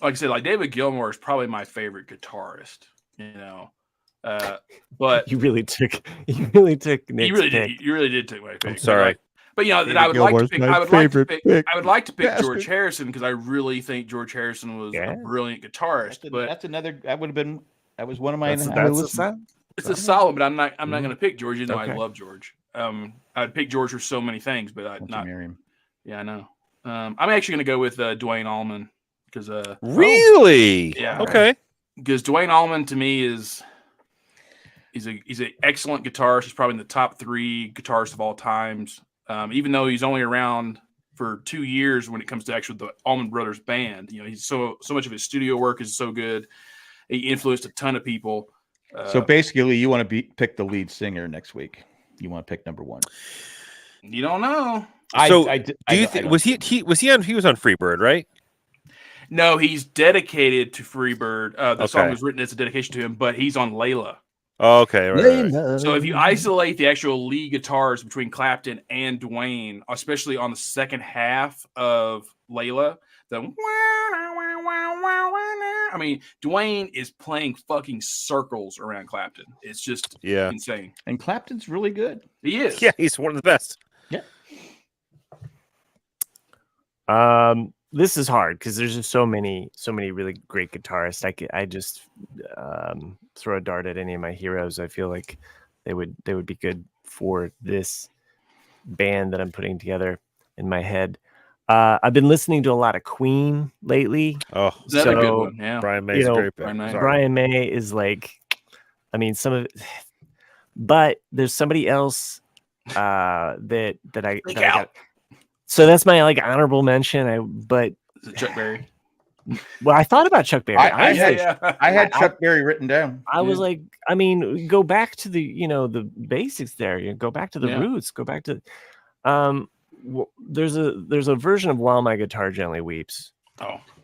like I said, like David Gilmour is probably my favorite guitarist. You know. But you really took Nick's you really pick. did. You really did take my pick. I'm sorry, but you know that I would like to pick. I would like to pick George Harrison because I really think George Harrison was a brilliant guitarist. That's another. That would have been. That was one of my. It's a solid, but I'm not going to pick George. Even though I love George. I'd pick George for so many things, but I'd not marry him. Yeah, I know. I'm actually going to go with Duane Allman because. Really? Yeah. Okay. Because Duane Allman to me is. He's an excellent guitarist. He's probably in the top 3 guitarists of all times. Even though he's only around for 2 years when it comes to actually the Allman Brothers band, you know, he's so much of his studio work is so good. He influenced a ton of people. So basically, you want to pick the lead singer next week. You want to pick number 1. You don't know. Do you think was he was on Freebird, right? No, he's dedicated to Freebird. The song was written as a dedication to him, but he's on Layla. Oh, okay, right. So if you isolate the actual lead guitars between Clapton and Duane, especially on the second half of Layla, I mean, Duane is playing fucking circles around Clapton. It's just insane. And Clapton's really good. He is. Yeah, he's one of the best. Yeah. This is hard because there's just so many really great guitarists. I just throw a dart at any of my heroes. I feel like they would be good for this band that I'm putting together in my head. I've been listening to a lot of Queen lately. Oh, that's a good one. Yeah, Brian May's a great pick. Brian May is like, I mean, some of it, but there's somebody else that I got. So that's my like honorable mention. Is it Chuck Berry? Well, I thought about Chuck Berry. I had Chuck Berry written down. I was like, I mean, go back to the basics there. You go back to the roots. Go back to, there's a version of While My Guitar Gently Weeps.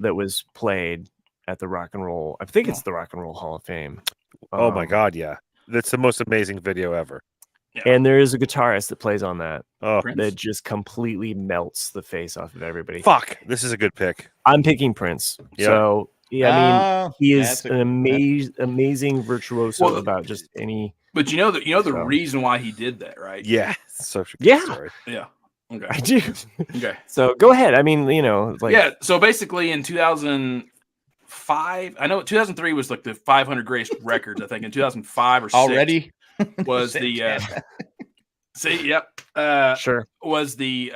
That was played at the Rock and Roll. I think it's the Rock and Roll Hall of Fame. Oh my God, yeah, that's the most amazing video ever. Yeah. And there is a guitarist that plays on that Prince? that just completely melts the face off of everybody. Fuck, this is a good pick. I'm picking Prince. Yeah. So yeah, I mean, he is an amazing virtuoso about just any. But you know the reason why he did that, right? Yeah, such a good story. Yeah. Okay. I do. Okay. So go ahead. I mean, So basically, in 2005, I know 2003 was like the 500 greatest records. I think in 2005 or 6 already. Was the sure was the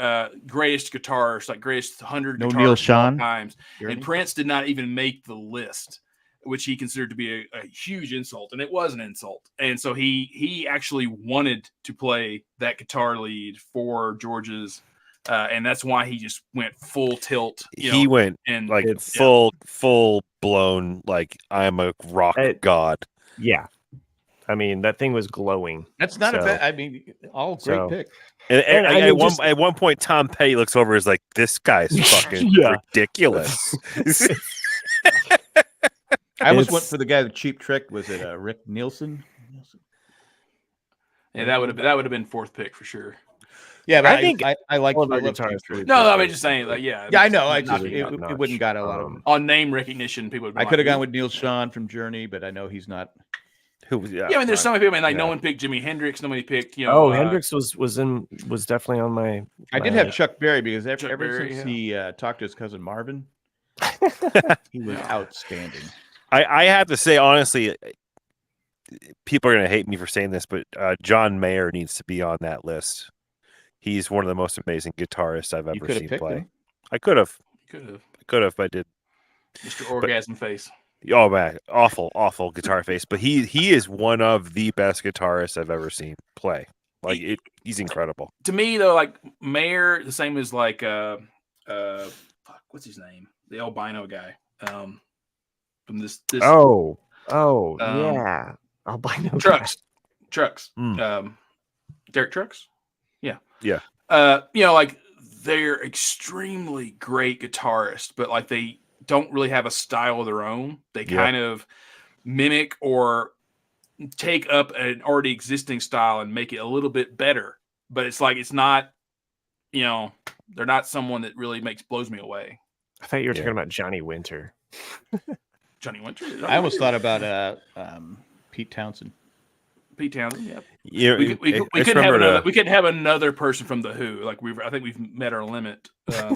greatest guitarist, like greatest 100 guitarists Neil Schon times, and Prince did not even make the list, which he considered to be a huge insult, and it was an insult. And so he actually wanted to play that guitar lead for George's, and that's why he just went full tilt. He went and like full blown, like I'm a rock god. Yeah. I mean, that thing was glowing. That's not a bad. I mean, all great pick. And at one point, Tom Petty looks over, is like, "This guy's fucking ridiculous." I almost went for the guy with Cheap Trick. Was it Rick Nielsen? Yeah, that would have been 4th pick for sure. Yeah, but I think I like guitarists. No, I mean just saying, like, yeah, I know. It wouldn't got a lot of on name recognition. People would I could have gone with Neil Schon from Journey, but I know he's not. Who was Yeah, I mean, there's some people. I mean, like Yeah. no one picked Jimi Hendrix. Nobody picked. Hendrix was definitely on my. I did have Chuck Berry because ever Berry, since he talked to his cousin Marvin, he was outstanding. I have to say, honestly, people are going to hate me for saying this, but John Mayer needs to be on that list. He's one of the most amazing guitarists I've ever seen play. Him. I could have. But I did. Mr. Orgasm Face. Oh man, awful guitar face. But he is one of the best guitarists I've ever seen play. Like he's incredible. To me, though, like Mayer, the same as like what's his name? The albino guy. From this. Yeah, albino Trucks. Derek Trucks. Yeah. Like they're extremely great guitarists, but like they don't really have a style of their own. They kind of mimic or take up an already existing style and make it a little bit better. But it's like it's not, they're not someone that really blows me away. I thought you were talking about Johnny Winter. Johnny Winter. I almost thought about Pete Townsend. Pete Townsend, yeah. We couldn't have another person from the Who. Like I think we've met our limit.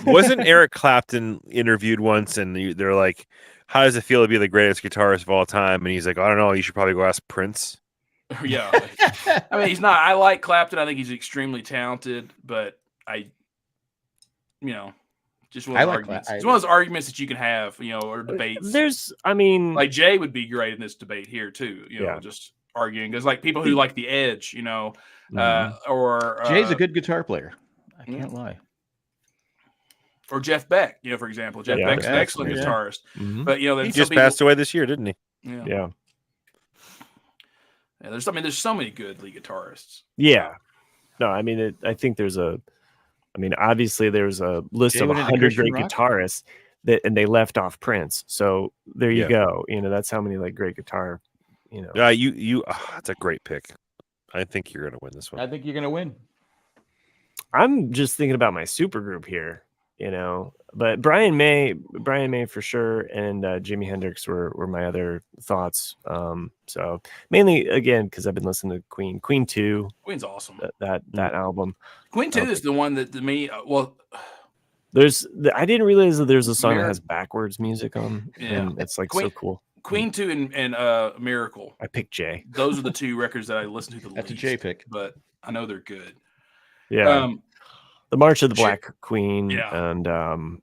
Wasn't Eric Clapton interviewed once, and they're like, "How does it feel to be the greatest guitarist of all time?" And he's like, "I don't know. You should probably go ask Prince." Yeah, I mean, he's not. I like Clapton. I think he's extremely talented, but just one of those arguments. It's one of those arguments that you can have, or debates. Like Jay would be great in this debate here too. Just arguing because like people who like the Edge, or Jay's a good guitar player. I can't lie. Or Jeff Beck, for example, Beck's an excellent guitarist. Mm-hmm. But he just passed away this year, didn't he? Yeah. There's so many good lead guitarists. Yeah. No, I mean, I think obviously there's a list of 100 great guitarists and they left off Prince. So there you go. That's how many like great guitar. That's a great pick. I think you're going to win this one. I think you're going to win. I'm just thinking about my super group here, but Brian May for sure, and Jimi Hendrix were my other thoughts. So mainly again because I've been listening to Queen 2. Queen's awesome. That album. Queen 2 is the one that to me. I didn't realize that there's a song that has backwards music on. Yeah, and it's like so cool. Queen 2 and Miracle. I picked Jay. Those are the two records that I listen to the That's least. a Jay pick, but I know they're good. Yeah. The March of the Black Queen and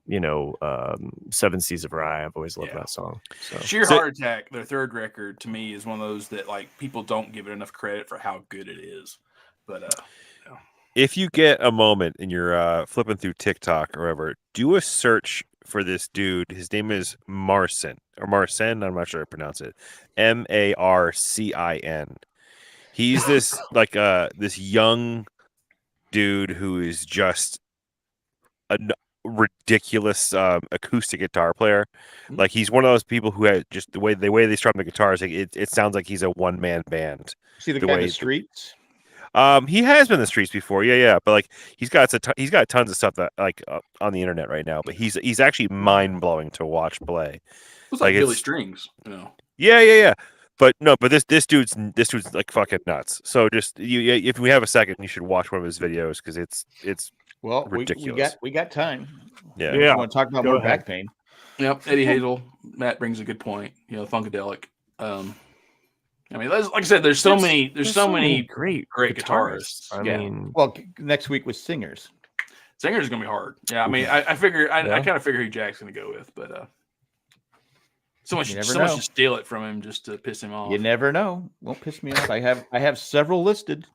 7 Seas of Rye. I've always loved that song. So. Sheer Heart Attack, their third record, to me is one of those that like people don't give it enough credit for how good it is. But if you get a moment and you're flipping through TikTok or whatever, do a search for this dude. His name is Marcin. I'm not sure how to pronounce it. Marcin. He's this like this young dude who is just a ridiculous acoustic guitar player. Like he's one of those people who had just the way they strum the guitars. Like it sounds like he's a one-man band. See the guy in the streets. He has been in the streets before, yeah. But like he's got tons of stuff that like on the internet right now. But he's actually mind blowing to watch play. It's like Billy Strings, Yeah. But this dude's like fucking nuts. So just if we have a second, you should watch one of his videos because it's ridiculous. We got time. Yeah. You want to talk about more back pain? Yep. Eddie Hazel, Matt brings a good point. Funkadelic. I mean, like I said, there's so many great guitarists. I mean, well, next week was Singers. Singers is gonna be hard. Yeah, I mean, I figure I kind of figure who Jack's gonna go with, but someone should steal it from him just to piss him off. You never know. Won't piss me off. I have several listed.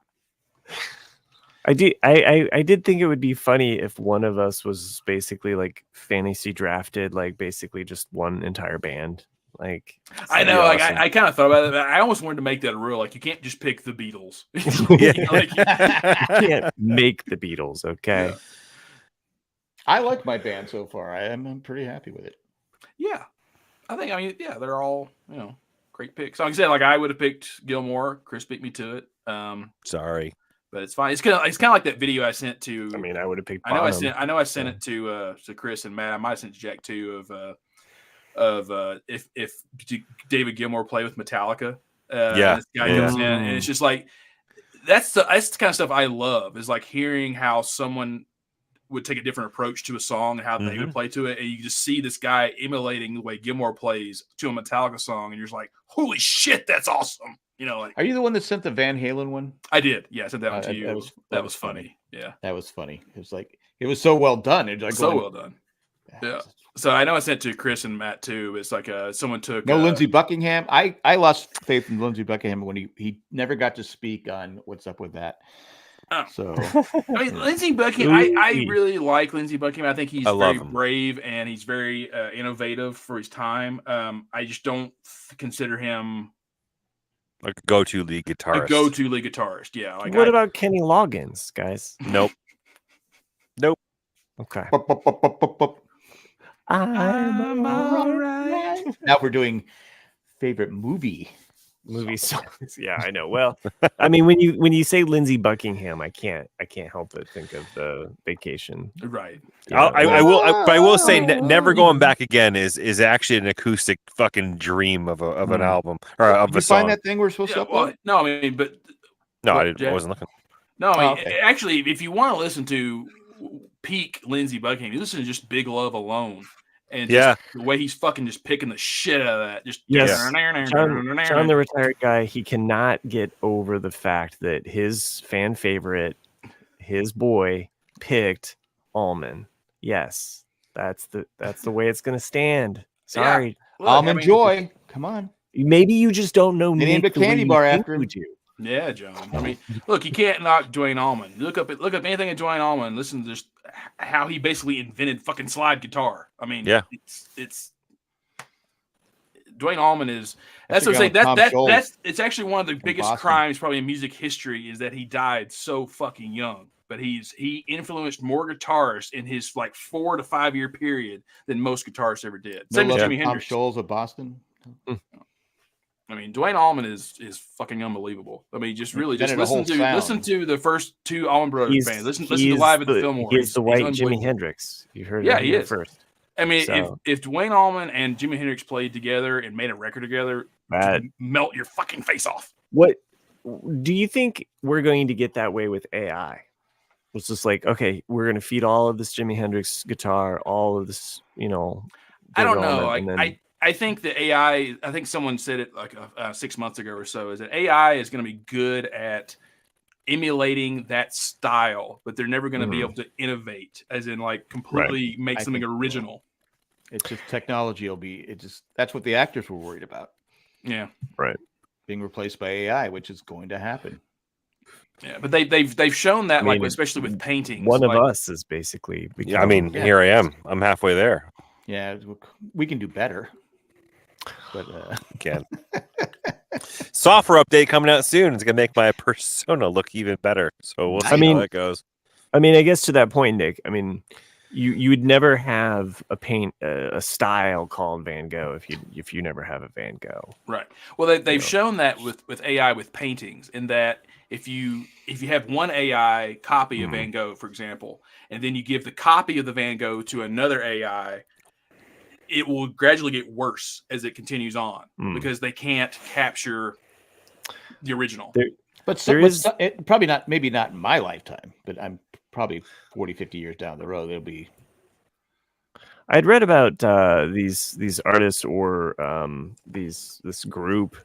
I did think it would be funny if one of us was basically like fantasy drafted, like basically just one entire band. Like I know, like I kind of thought about it. I almost wanted to make that a rule. Like you can't just pick the Beatles. You can't make the Beatles. Okay. Yeah. I like my band so far. I'm pretty happy with it. Yeah, they're all great picks. Like I said, like I would have picked Gilmore. Chris beat me to it. Sorry, but it's fine. It's kind of like that video I sent to. I mean, I would have picked. I know I sent it to Chris and Matt. I might have sent Jack too of if David Gilmour play with Metallica, Yeah. This guy comes in, and it's just like that's the kind of stuff I love. Is like hearing how someone would take a different approach to a song and how they would play to it, and you just see this guy emulating the way Gilmore plays to a Metallica song, and you're just like, "Holy shit, that's awesome!" You know, like. Are you the one that sent the Van Halen one? I did. Yeah, I sent that one to you. That was funny. Yeah, that was funny. It was like it was so well done. It was like so well done. Yeah. So I know I sent to Chris and Matt too. It's like someone took Lindsey Buckingham. I lost faith in Lindsey Buckingham when he never got to speak on What's Up With That. Oh. So I mean, Lindsey Buckingham. I really like Lindsey Buckingham. I think he's very brave and he's very innovative for his time. I just don't consider him like a go-to lead guitarist. Yeah. Like what about Kenny Loggins, guys? Nope. Okay. I'm all right. Now we're doing favorite movie songs. Yeah, I know. Well, I mean, when you say Lindsey Buckingham, I can't help but think of the Vacation. Right. Yeah, I will say Never Going Back Again is actually an acoustic fucking dream of an album or of a song. Find that thing we're supposed to upload? No, I mean, but no, I wasn't looking. No, I mean, actually, if you want to listen to peak Lindsey Buckingham, you listen to just Big Love alone. And the way he's fucking just picking the shit out of that. Just John, the retired guy, he cannot get over the fact that his fan favorite, his boy, picked Allman. Yes, that's the way it's gonna stand. Sorry, Almond Joy. Come on. Maybe you just don't know. They named a candy bar after him. Yeah, John. I mean, look, you can't knock Dwayne Allman. Look up anything at Dwayne Allman. Listen to just how he basically invented fucking slide guitar. I mean, it's Dwayne Allman is. That's what I'm saying. That's it's actually one of the biggest crimes probably in music history is that he died so fucking young. But he influenced more guitarists in his like 4 to 5 year period than most guitarists ever did. Same as Jimi Hendrix. Tom Scholes of Boston. I mean, Dwayne Allman is fucking unbelievable. I mean, just listen to the first two Allman Brothers bands. Listen to Live at the Fillmore. He's the white Jimi Hendrix. You heard it he is first. I mean, if Dwayne Allman and Jimi Hendrix played together and made a record together, melt your fucking face off. What do you think we're going to get that way with AI? It's just like, okay, we're going to feed all of this Jimi Hendrix guitar, all of this, I don't know. I think the AI, I think someone said it like 6 months ago or so, is that AI is going to be good at emulating that style, but they're never going to be able to innovate, as in like completely make something original. It's just technology that's what the actors were worried about. Yeah. Right. Being replaced by AI, which is going to happen. Yeah, but they've shown that, especially with paintings. One of us is basically. I mean, here I am. I'm halfway there. Yeah, we can do better. But can. Software update coming out soon. It's gonna make my persona look even better. So we'll see how that goes. I mean, I guess to that point, Nick. I mean, you would never have a style called Van Gogh if you never have a Van Gogh. Right. Well, they've shown that with AI with paintings, in that if you have one AI copy of Van Gogh, for example, and then you give the copy of the Van Gogh to another AI, it will gradually get worse as it continues on because they can't capture the original. Probably not, maybe not in my lifetime, but I'm probably 40, 50 years down the road. It'll be. I'd read about these artists or this group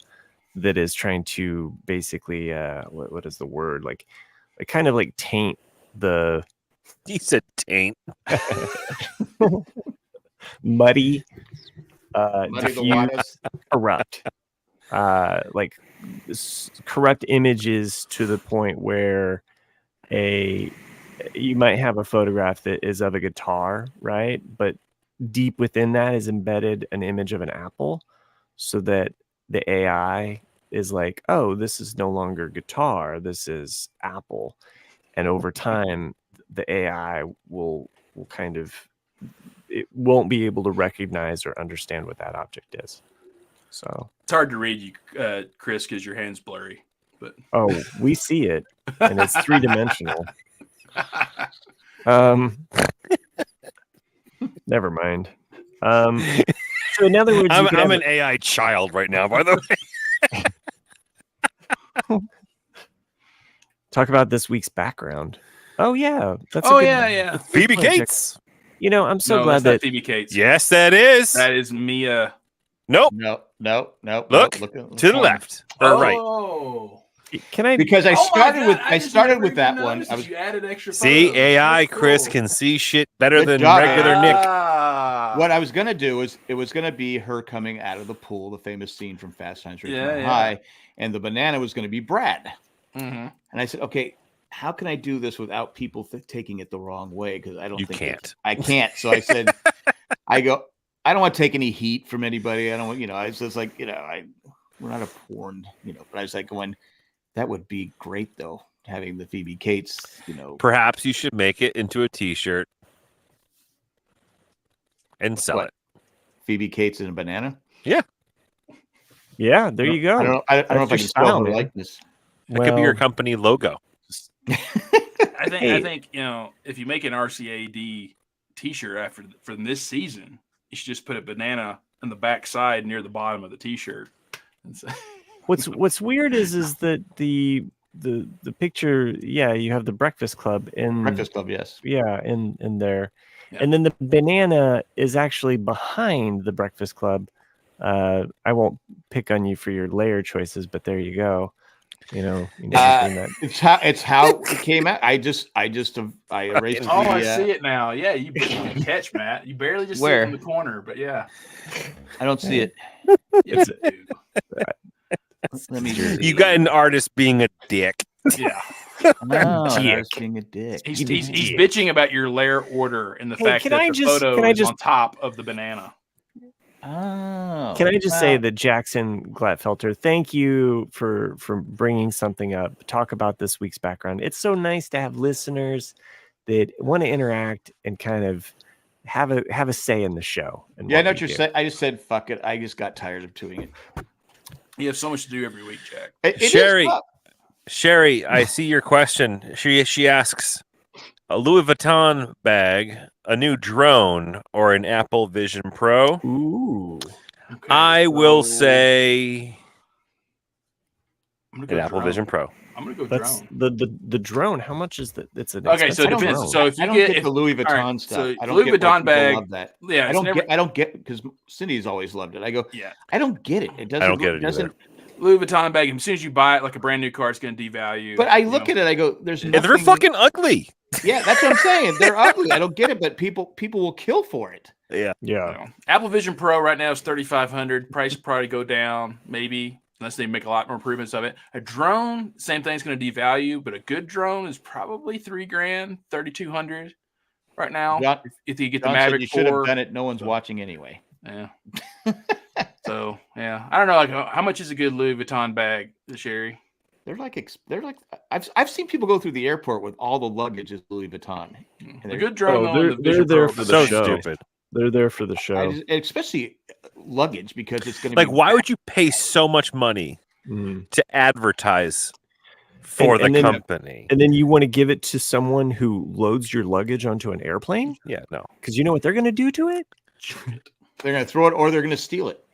that is trying to basically what is the word, like kind of like taint the. He said taint. Muddy, diffuse, corrupt, corrupt images to the point where you might have a photograph that is of a guitar, right? But deep within that is embedded an image of an apple, so that the AI is like, oh, this is no longer guitar, this is apple. And over time, the AI will kind of, it won't be able to recognize or understand what that object is. So it's hard to read you, Chris, because your hand's blurry. But we see it, and it's 3-dimensional. Never mind. So in other words, I'm an AI child right now, by the way. Talk about this week's background. Oh yeah, that's yeah. Phoebe point, Jack. Cates. You know, I'm so No, glad that's not that Phoebe Cates. Yes, that is. That is Mia. Nope. No. Look at the to the corner. left or right. Oh. can I Because I Oh my started God, with I I just started never with that even one. noticed I that was you added extra See, photos. AI That's Chris cool. can see shit better Good than job, regular man. Nick. what I was gonna do is it was gonna be her coming out of the pool, the famous scene from Fast Times at Ridgemont High, and the banana was gonna be Brad. Mm-hmm. And I said, okay, how can I do this without people taking it the wrong way? Because I don't think I can't. So I said, I don't want to take any heat from anybody. I don't want, I was just like, we're not a porn, but I was like going, that would be great though, having the Phoebe Cates, Perhaps you should make it into a T-shirt and sell it. Phoebe Cates and a banana. Yeah, there you go. I don't know. I don't know if I can spell her likeness. It could be your company logo. I think if you make an RCAD T-shirt for this season, you should just put a banana on the back side near the bottom of the T-shirt. So, what's weird is that the picture, you have the Breakfast Club yes, in there, and then the banana is actually behind the Breakfast Club. I won't pick on you for your layer choices, but there you go. It's how it came out. I erased. I see it now. Yeah, you catch, Matt. You barely just see it in the corner, but yeah, I don't see it. Yes, dude. Let me see. You got an artist being a dick. Yeah. Being a dick. He's bitching about your layer order and the fact that the photo is on top of the banana. Oh, can I just say that Jackson Glatfelter, thank you for bringing something up. Talk about this week's background. It's so nice to have listeners that want to interact and kind of have a say in the show. And I know what you're saying. I just said fuck it. I just got tired of doing it. You have so much to do every week, Jack. Sherry, I see your question. She asks, a Louis Vuitton bag, a new drone, or an Apple Vision Pro? Ooh. Okay, I will say an Apple Vision Pro. I'm gonna go That's drone. The drone. How much is that? It's an okay. So it depends. Drone. So if you I don't get the Louis Vuitton stuff, so I don't Louis get Vuitton bag. Love that. Yeah, I don't get because Cindy's always loved it. I go, I don't get it. It doesn't. I don't get it either. Louis Vuitton bag. As soon as you buy it, like a brand new car, it's going to devalue. But I look at it, I go, "There's nothing." They're fucking ugly. Yeah, that's what I'm saying. They're ugly. I don't get it, but people will kill for it. Yeah. Apple Vision Pro right now is $3,500. Price will probably go down, maybe, unless they make a lot more improvements of it. A drone, same thing's going to devalue, but a good drone is probably $3,000, $3,200 right now. John, if you get John the Mavic 4, you should have done it. No one's watching anyway. Yeah. So I don't know. Like, how much is a good Louis Vuitton bag, Sherry? They're like I've seen people go through the airport with all the luggage as Louis Vuitton. A good drone. They're there for the show. Stupid. They're there for the show, especially luggage because it's going to like. Why would you pay so much money to advertise for the company? And then you want to give it to someone who loads your luggage onto an airplane? Yeah, no. Because you know what they're going to do to it? They're going to throw it or they're going to steal it.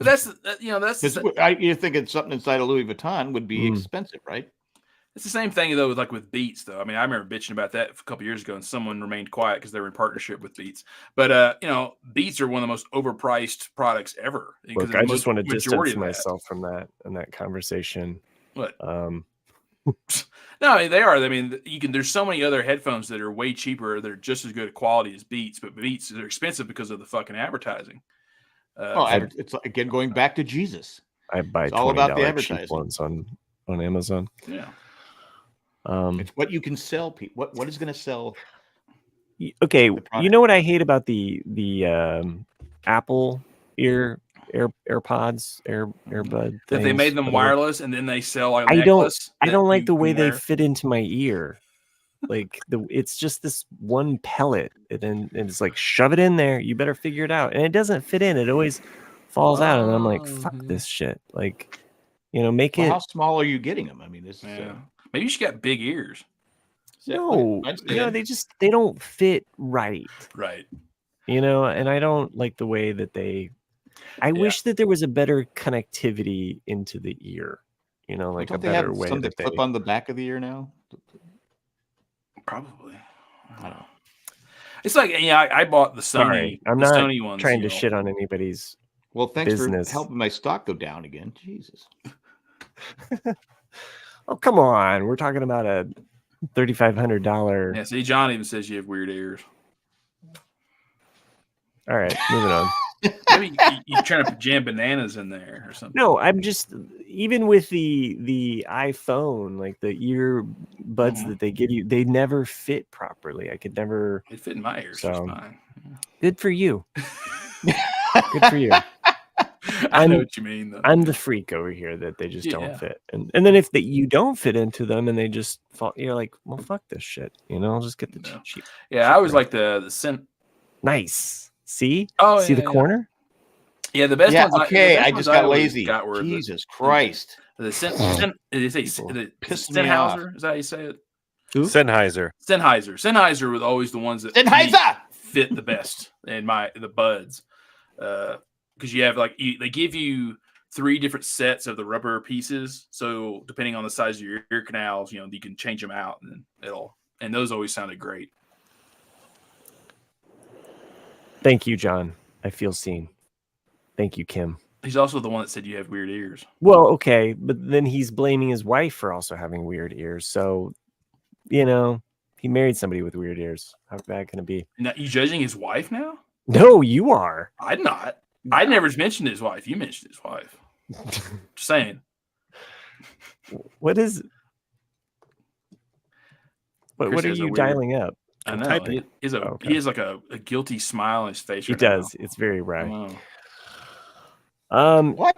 But that's you're thinking something inside a Louis Vuitton would be expensive, right? It's the same thing though, like with Beats. Though I mean, I remember bitching about that a couple years ago, and someone remained quiet because they were in partnership with Beats. But Beats are one of the most overpriced products ever. Look, I just want to distance myself from that and that conversation. What? No, they are. I mean, there's so many other headphones that are way cheaper. They're just as good quality as Beats, but Beats are expensive because of the fucking advertising. It's again going back to Jesus. I buy it's all about the advertising ones on Amazon. Yeah, it's what you can sell people. What is going to sell? Okay, you know what I hate about the Apple AirPods, earbud. That they made them wireless and then they sell like a necklace. I don't like the way they fit into my ear. Like it's just this one pellet, and it's like shove it in there. You better figure it out, and it doesn't fit in. It always falls out, and I'm like, fuck this shit. Like, make it. How small are you getting them? I mean, this is maybe you should get big ears. No, they don't fit right. Right. And I don't like the way that they. I wish that there was a better connectivity into the ear. You know, like a Don't they have better way some that that clip on the back of the ear now? Probably. I don't know. It's like, yeah, I bought the Sony. Sorry, I'm the not Sony ones, trying you to know. shit on anybody's. Well, thanks business. for helping my stock go down again. Jesus. Oh, come on. We're talking about a $3,500. Yeah, see, John even says you have weird ears. All right, moving on. Maybe you're trying to jam bananas in there or something. No, I'm just, even with the iPhone, like the earbuds that they give you, they never fit properly. I could never. It fit in my ears So just fine. good for you. Good for you. I know what you mean, though. I'm the freak over here that they just don't Yeah. fit, and then if you don't fit into them and they just fall, you're like, well, fuck this shit. You know, I'll just get the No. cheap. Yeah, I always like the scent. Nice. See? Oh, see yeah, the corner? Yeah, the best ones. Okay, the best I ones just got always lazy. Got were Jesus Christ. the scent. Did you say the Pissed me off. Sennheiser? Is that how you say it? Who? Sennheiser. Sennheiser was always the ones that Sennheiser fit the best in the buds, because you have they give you 3 different sets of the rubber pieces. So depending on the size of your ear canals, you know, you can change them out, and those always sounded great. Thank you, John. I feel seen. Thank you, Kim. He's also the one that said you have weird ears. Well, okay, but then he's blaming his wife for also having weird ears. So, you know, he married somebody with weird ears. How bad can it be? Now, you judging his wife now? No, you are. I'm not. I never mentioned his wife. You mentioned his wife. Just saying. What is? What Chris are has a you weird- I know. I'm typing. He has like a guilty smile on his face. He right does. now. It's very I right. know. What?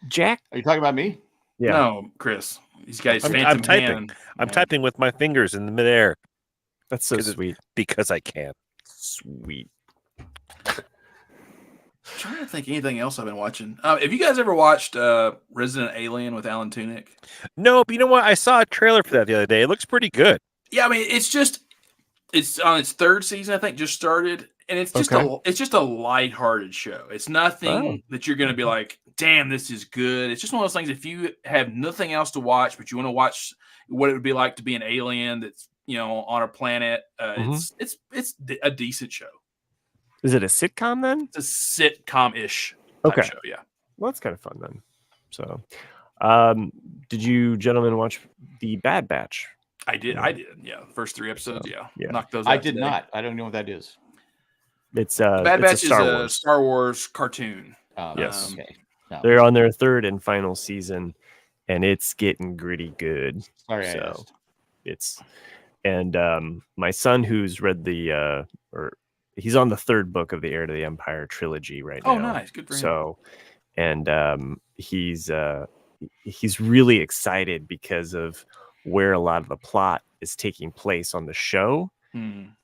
Jack. Are you talking about me? Yeah. No, Chris. He's got his I'm phantom typing. hand. I'm typing with my fingers in the midair That's so 'Cause it- sweet. because I can. Sweet. I'm trying to think anything else I've been watching. Have you guys ever watched Resident Alien with Alan Tudyk? No, but you know what? I saw a trailer for that the other day. It looks pretty good. Yeah, I mean, it's on its 3rd season, I think, just started, and it's just a lighthearted show. It's nothing that you're going to be like, damn, this is good. It's just one of those things. If you have nothing else to watch, but you want to watch what it would be like to be an alien that's, you know, on a planet, it's a decent show. Is it a sitcom then? It's a sitcom-ish type show. Yeah. Well, that's kind of fun then. So, did you gentlemen watch the Bad Batch? I did. Yeah. The first 3 episodes. Yeah. Knocked those out I did today. not. I don't know what that is. It's Bad Batch it's a is a Star Wars cartoon. Yes. Okay. No. They're on their 3rd and final season, and it's getting gritty good. Sorry, I asked. My son, who's read he's on the 3rd book of the Heir to the Empire trilogy right now. Oh, nice. Good for him. So, and he's really excited because of where a lot of the plot is taking place on the show.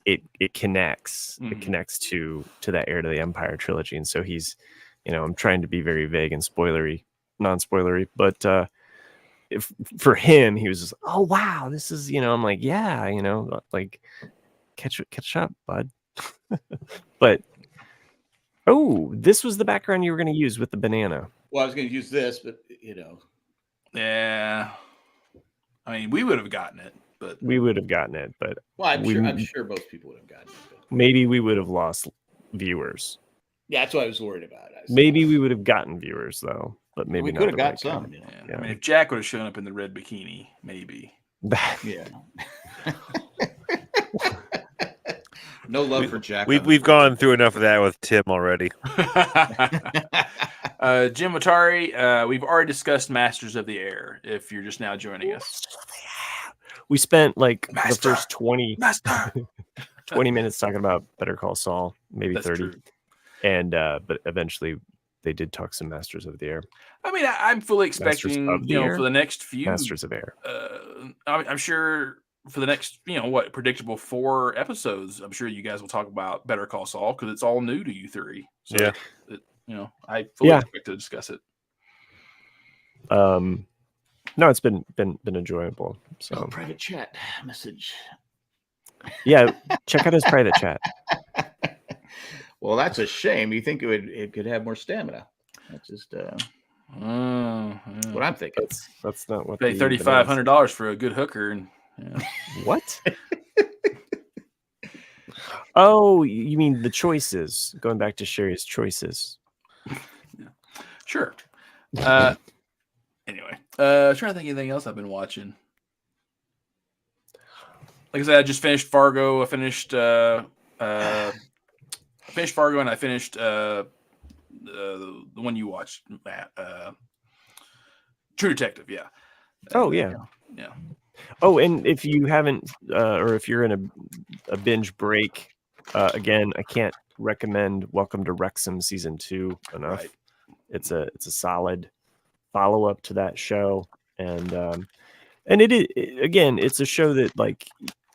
It connects. It connects to that Heir to the Empire trilogy, and so he's, you know, I'm trying to be very vague and non-spoilery, but for him, he was just, oh wow, this is, you know, I'm like, yeah, you know, like catch up, bud. But this was the background you were going to use with the banana. Well, I was going to use this, but you know, Yeah. I mean, we would have gotten it, but well, I'm sure most people would have gotten it. But maybe we would have lost viewers. yeah, that's what I was worried about. Maybe we would have gotten viewers though, but maybe we not could have the got right some. kind. You know? yeah. I mean, if Jack would have shown up in the red bikini, maybe. Yeah. No love for Jack. We've gone through enough of that with Tim already. Jim Watari, we've already discussed Masters of the Air. If you're just now joining us, We spent like Master. the first 20 minutes talking about Better Call Saul, maybe That's 30. true. And but eventually they did talk some Masters of the Air. I mean, I'm fully expecting, of the Air? for the next few Masters of Air. I'm sure for the next, predictable 4 episodes, I'm sure you guys will talk about Better Call Saul because it's all new to you 3. So, Yeah. I fully expect to discuss it. No, it's been enjoyable. So private chat message. yeah, check out his private chat. Well, that's a shame. You think it could have more stamina? That's just That's what I'm thinking. That's not what Pay the $3,500 for a good hooker, and What? Oh, you mean the choices? Going back to Sherry's choices. Sure. Anyway, trying to think of anything else I've been watching. Like I said, I just finished Fargo. I finished Fargo, and I finished the one you watched, Matt. True Detective. Yeah. Oh yeah. Yeah. Oh, and if you haven't, or if you're in a binge break, again, I can't recommend Welcome to Wrexham season 2 enough. Right. It's a solid follow up to that show, and it's a show that, like,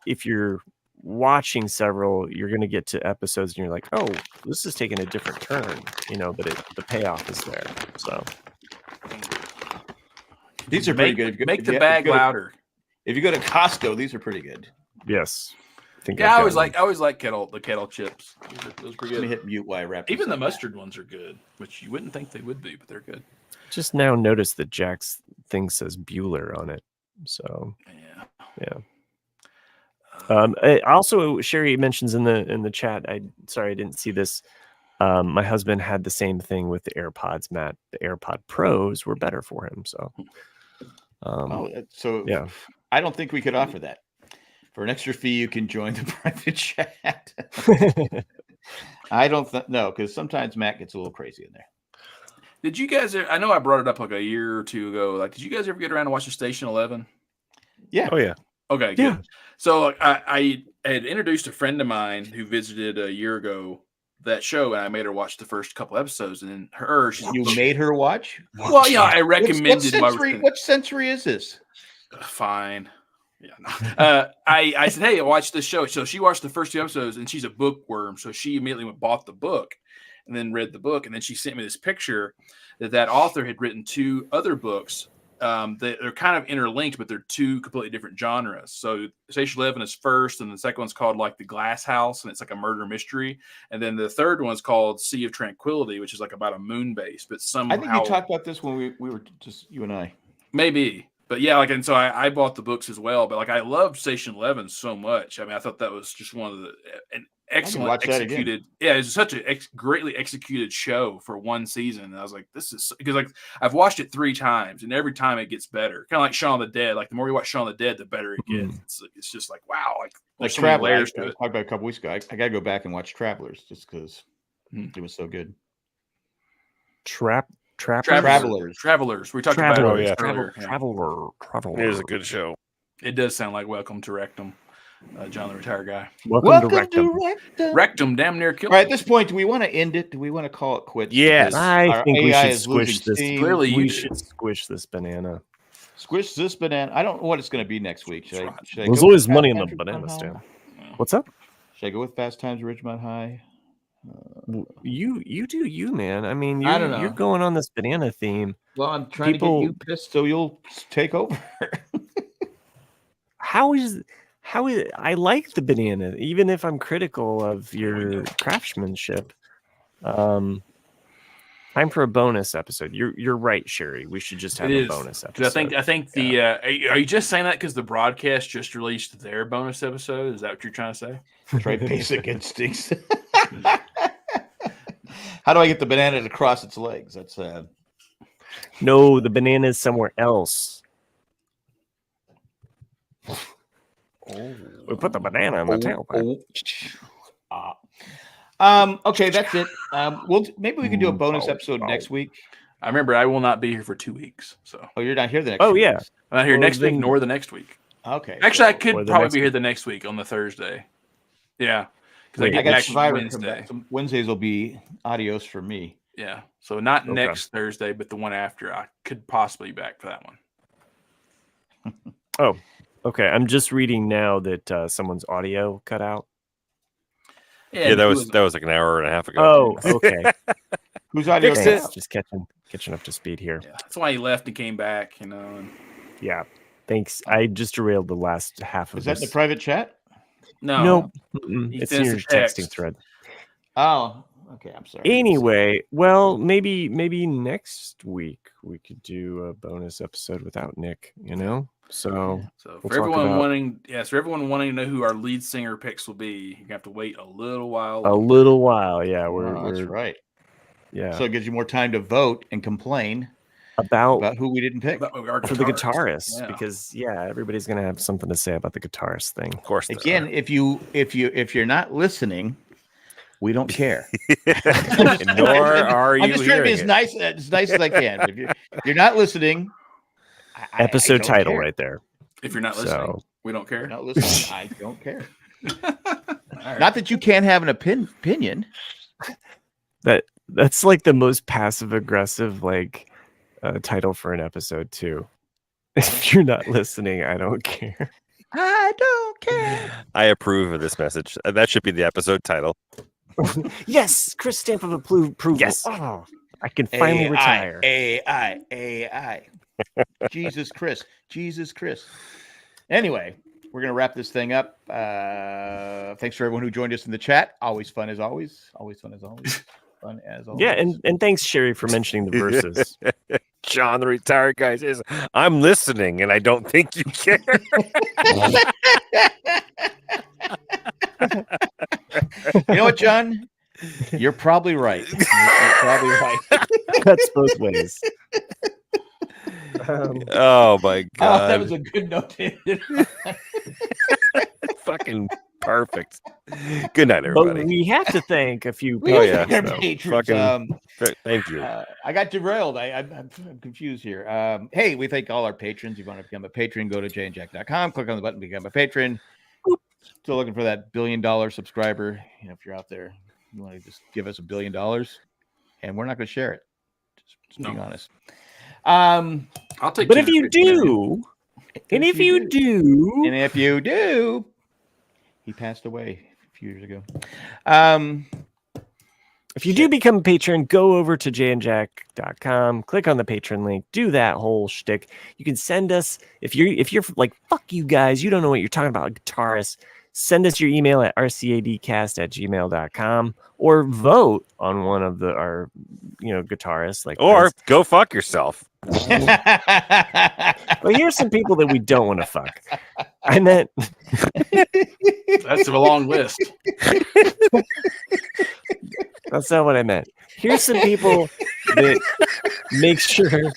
if you're watching several, you're going to get to episodes and you're like, oh, this is taking a different turn, but the payoff is there. So these are pretty good. Make the bag louder. If you go to Costco, these are pretty good. yes, I always like the kettle chips. Those are pretty Let me good. hit mute while I wrap. Even the mustard ones are good, which you wouldn't think they would be, but they're good. just now noticed that Jack's thing says Bueller on it. So yeah. Also, Sherry mentions in the chat. I didn't see this. My husband had the same thing with the AirPods, Matt. The AirPod Pros were better for him. So, yeah. I don't think we could offer that. For an extra fee, you can join the private chat. I don't know, because sometimes Matt gets a little crazy in there. Did you guys? I know I brought it up like a year or two ago. Like, did you guys ever get around to watching Station 11? Yeah. Oh yeah. Okay. Good. Yeah. So I had introduced a friend of mine who visited a year ago that show, and I made her watch the first couple episodes. And then you made her watch? Well, yeah, I recommended. What century is this? Fine. Yeah. I said, hey, watch this show. So she watched the first 2 episodes, and she's a bookworm, so she immediately bought the book, and then read the book, and then she sent me this picture that author had written 2 other books. They're kind of interlinked, but they're 2 completely different genres. So Station 11 is first, and the second one's called like The Glass House, and it's like a murder mystery. And then the third one's called Sea of Tranquility, which is like about a moon base. But somehow, I think you talked about this when we were just you and I. Maybe. But yeah, like, and so I bought the books as well. But like, I loved Station 11 so much. I mean, I thought that was just one of an excellent executed. Yeah, it's such a greatly executed show for one season. And I was like, this is because like I've watched it 3 times, and every time it gets better. Kind of like Shaun of the Dead. Like the more you watch Shaun of the Dead, the better it gets. It's just like wow, like so Travelers. I talked about a couple weeks ago. I got to go back and watch Travelers just because it was so good. Travelers. We talked about it. Yeah. Traveler. It is a good show. It does sound like Welcome to Rectum. John, the retired guy. Welcome to Rectum. Rectum damn near killed. All right, at this point, do we want to end it? Do we want to call it quits? Yes. I think we should squish this. Clearly, we should squish this banana. Squish this banana. I don't know what it's going to be next week. Should I There's always money in the banana stand. What's up? Should I go with Fast Times at Ridgemont High? You do you, man. I mean, I don't know. You're going on this banana theme. Well, I'm trying to get you pissed so you'll take over. How is I like the banana, even if I'm critical of your craftsmanship. Time for a bonus episode. You're right, Sherry. We should just have a bonus episode. I think the are you just saying that because the broadcast just released their bonus episode? Is that what you're trying to say? Try Basic Instincts. How do I get the banana to cross its legs? That's no, the banana is somewhere else. We put the banana in the tailpipe. Okay, that's it. Maybe we can do a bonus episode next week. I remember I will not be here for 2 weeks. So you're not here the next week? Yeah. I'm not here next week nor the next week. Okay. Actually, I could probably be here the next week on the Thursday. Yeah. Because I get back Wednesday. So Wednesdays will be adios for me. Yeah. So not next Thursday, but the one after. I could possibly be back for that one. Oh, okay. I'm just reading now that someone's audio cut out. Yeah, that was like an hour and a half ago. Oh, okay. Whose audio? Just catching up to speed here. Yeah, that's why he left and came back, And... Yeah. Thanks. I just derailed the last half of this. Is that the private chat? No. It's in your texting thread. Oh, Okay, I'm sorry. Anyway, well, maybe next week we could do a bonus episode without Nick. So So we'll for everyone talk wanting, for everyone wanting to know who our lead singer picks will be, you're gonna have to wait a little while. a little while. Yeah, that's right. Yeah. So it gives you more time to vote and complain about who we didn't pick for the guitarist, because everybody's gonna have something to say about the guitarist thing. Of course. Again, if you're not listening, we don't care. Nor are you. I'm just trying to be as nice as I can. If you're not listening, episode I title care. right there. If you're not listening, we don't care. If you're not listening, I don't care. Right. Not that you can't have an opinion. That's like the most passive aggressive title for an episode too. If you're not listening, I don't care. I don't care. I approve of this message. That should be the episode title. Yes, Chris stamp of approval. Yes. Oh, I can finally retire. AI. Jesus Chris. Anyway, we're gonna wrap this thing up. Thanks for everyone who joined us in the chat. Always fun as always. Fun as always. Yeah, and thanks, Sherry, for mentioning the verses. John, the retired guy, says, "I'm listening, and I don't think you care." You know what, John? You're probably right. That's both ways. Oh my god, that was a good note. Fucking perfect. Good night, everybody. But we have to thank a few patrons. Thank you. I got derailed. I'm confused here. Hey, we thank all our patrons. If you want to become a patron, go to jayandjack.com, click on the button, become a patron. Still looking for that $1 billion subscriber. If you're out there, you want to just give us $1 billion, and we're not going to share it. Just being honest. I'll take. But if you do, if you do, he passed away a few years ago. If you do become a patron, go over to jayandjack.com, click on the patron link, do that whole shtick. You can send us, if you're like, fuck you guys, you don't know what you're talking about, guitarists, send us your email at rcadcast@gmail.com, or vote on one of our guitarists. Or go fuck yourself. Well, here's some people that we don't want to fuck. I meant that's a long list. That's not what I meant. Here's some people that make sure.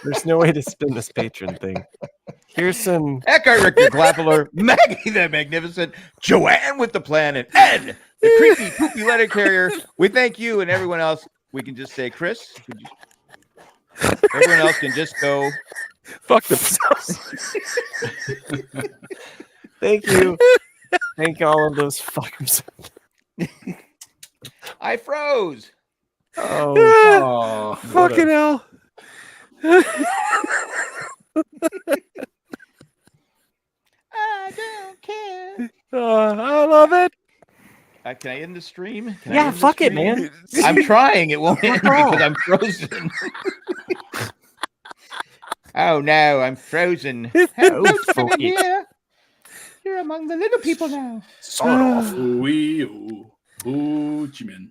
There's no way to spin this patron thing. Here's some Eckhart Richter Clapler, Maggie the Magnificent, Joanne with the plan, and Ed, the creepy poopy letter carrier. We thank you and everyone else. We can just say, Chris. Everyone else can just go fuck themselves. Thank you. Thank all of those fuckers. I froze. Oh, fucking hell. I don't care. I love it. Can I end the stream? Fuck it, man. I'm trying. It won't end because I'm frozen. Oh no, I'm frozen. Hello, here. You're among the little people now. Sort off. Jimin.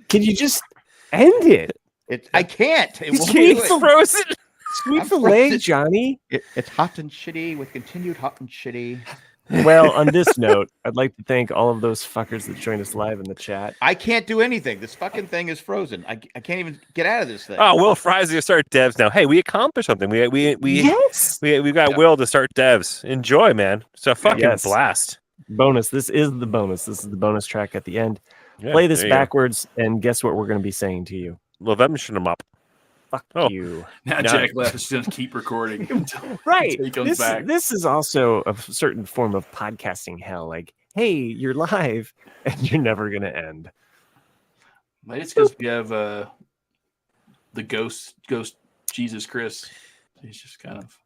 Can you just end it? I can't. It won't Sweep do it. frozen. Sweep the leg, Johnny. It's hot and shitty with continued hot and shitty. Well, on this note, I'd like to thank all of those fuckers that joined us live in the chat. I can't do anything. This fucking thing is frozen. I can't even get out of this thing. Oh, Will Fry's gonna start devs now. Hey, we accomplished something. We got Will to start devs. Enjoy, man. It's a fucking blast. Bonus. This is the bonus. This is the bonus track at the end. Yeah, play this backwards, and guess what we're going to be saying to you? Well, them should them up. Fuck you. Now Jack left is going to keep recording until he comes back. This is also a certain form of podcasting hell. Like, hey, you're live, and you're never going to end. Maybe it's because we have the ghost Jesus Chris. He's just kind of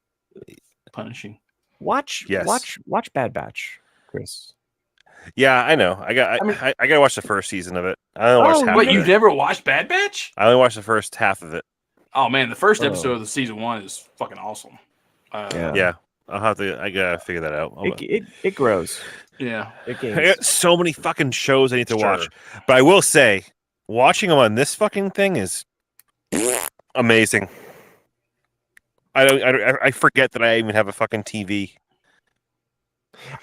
punishing. Watch Bad Batch, Chris. Yeah, I know. I gotta watch the first season of it. I only watched half of it. You've never watched Bad Batch? I only watched the first half of it. Oh man, the first episode of the season 1 is fucking awesome. Yeah. I gotta figure that out. It grows. Yeah. It I gains. got so many fucking shows I need to Sure. watch, but I will say, watching them on this fucking thing is amazing. I forget that I even have a fucking TV.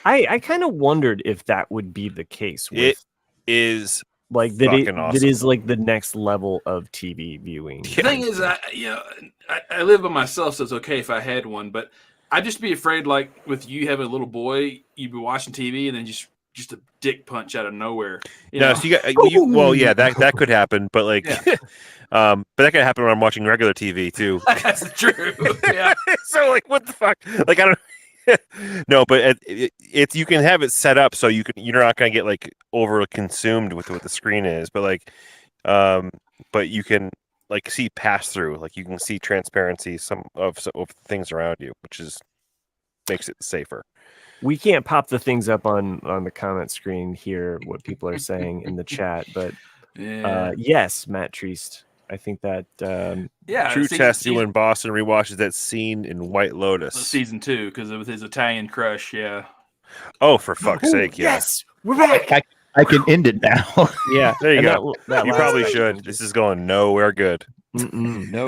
I kind of wondered if that would be the case. With, It is like that. fucking awesome. That is like the next level of TV viewing. The thing is, I live by myself, so it's okay if I had one, but I'd just be afraid, like with you having a little boy, you'd be watching TV and then just a dick punch out of nowhere. No, so well, yeah, that could happen, but like, but that could happen when I'm watching regular TV too. That's true. Yeah. So like, what the fuck? Like, I don't. No, but it's you can have it set up so you're not gonna get like over consumed with what the screen is, but like, but you can like see pass through, like you can see transparency some of things around you, which makes it safer. We can't pop the things up on the comment screen here, what people are saying in the chat, but yes, Matt Treist. I think that True Test when Boston rewatches that scene in White Lotus. Season 2, because with his Italian crush, yeah. Oh, for fuck's sake, yeah. Yes, we're back. I can end it now. Yeah, there you and go. that You last probably section should. This is going nowhere good. No.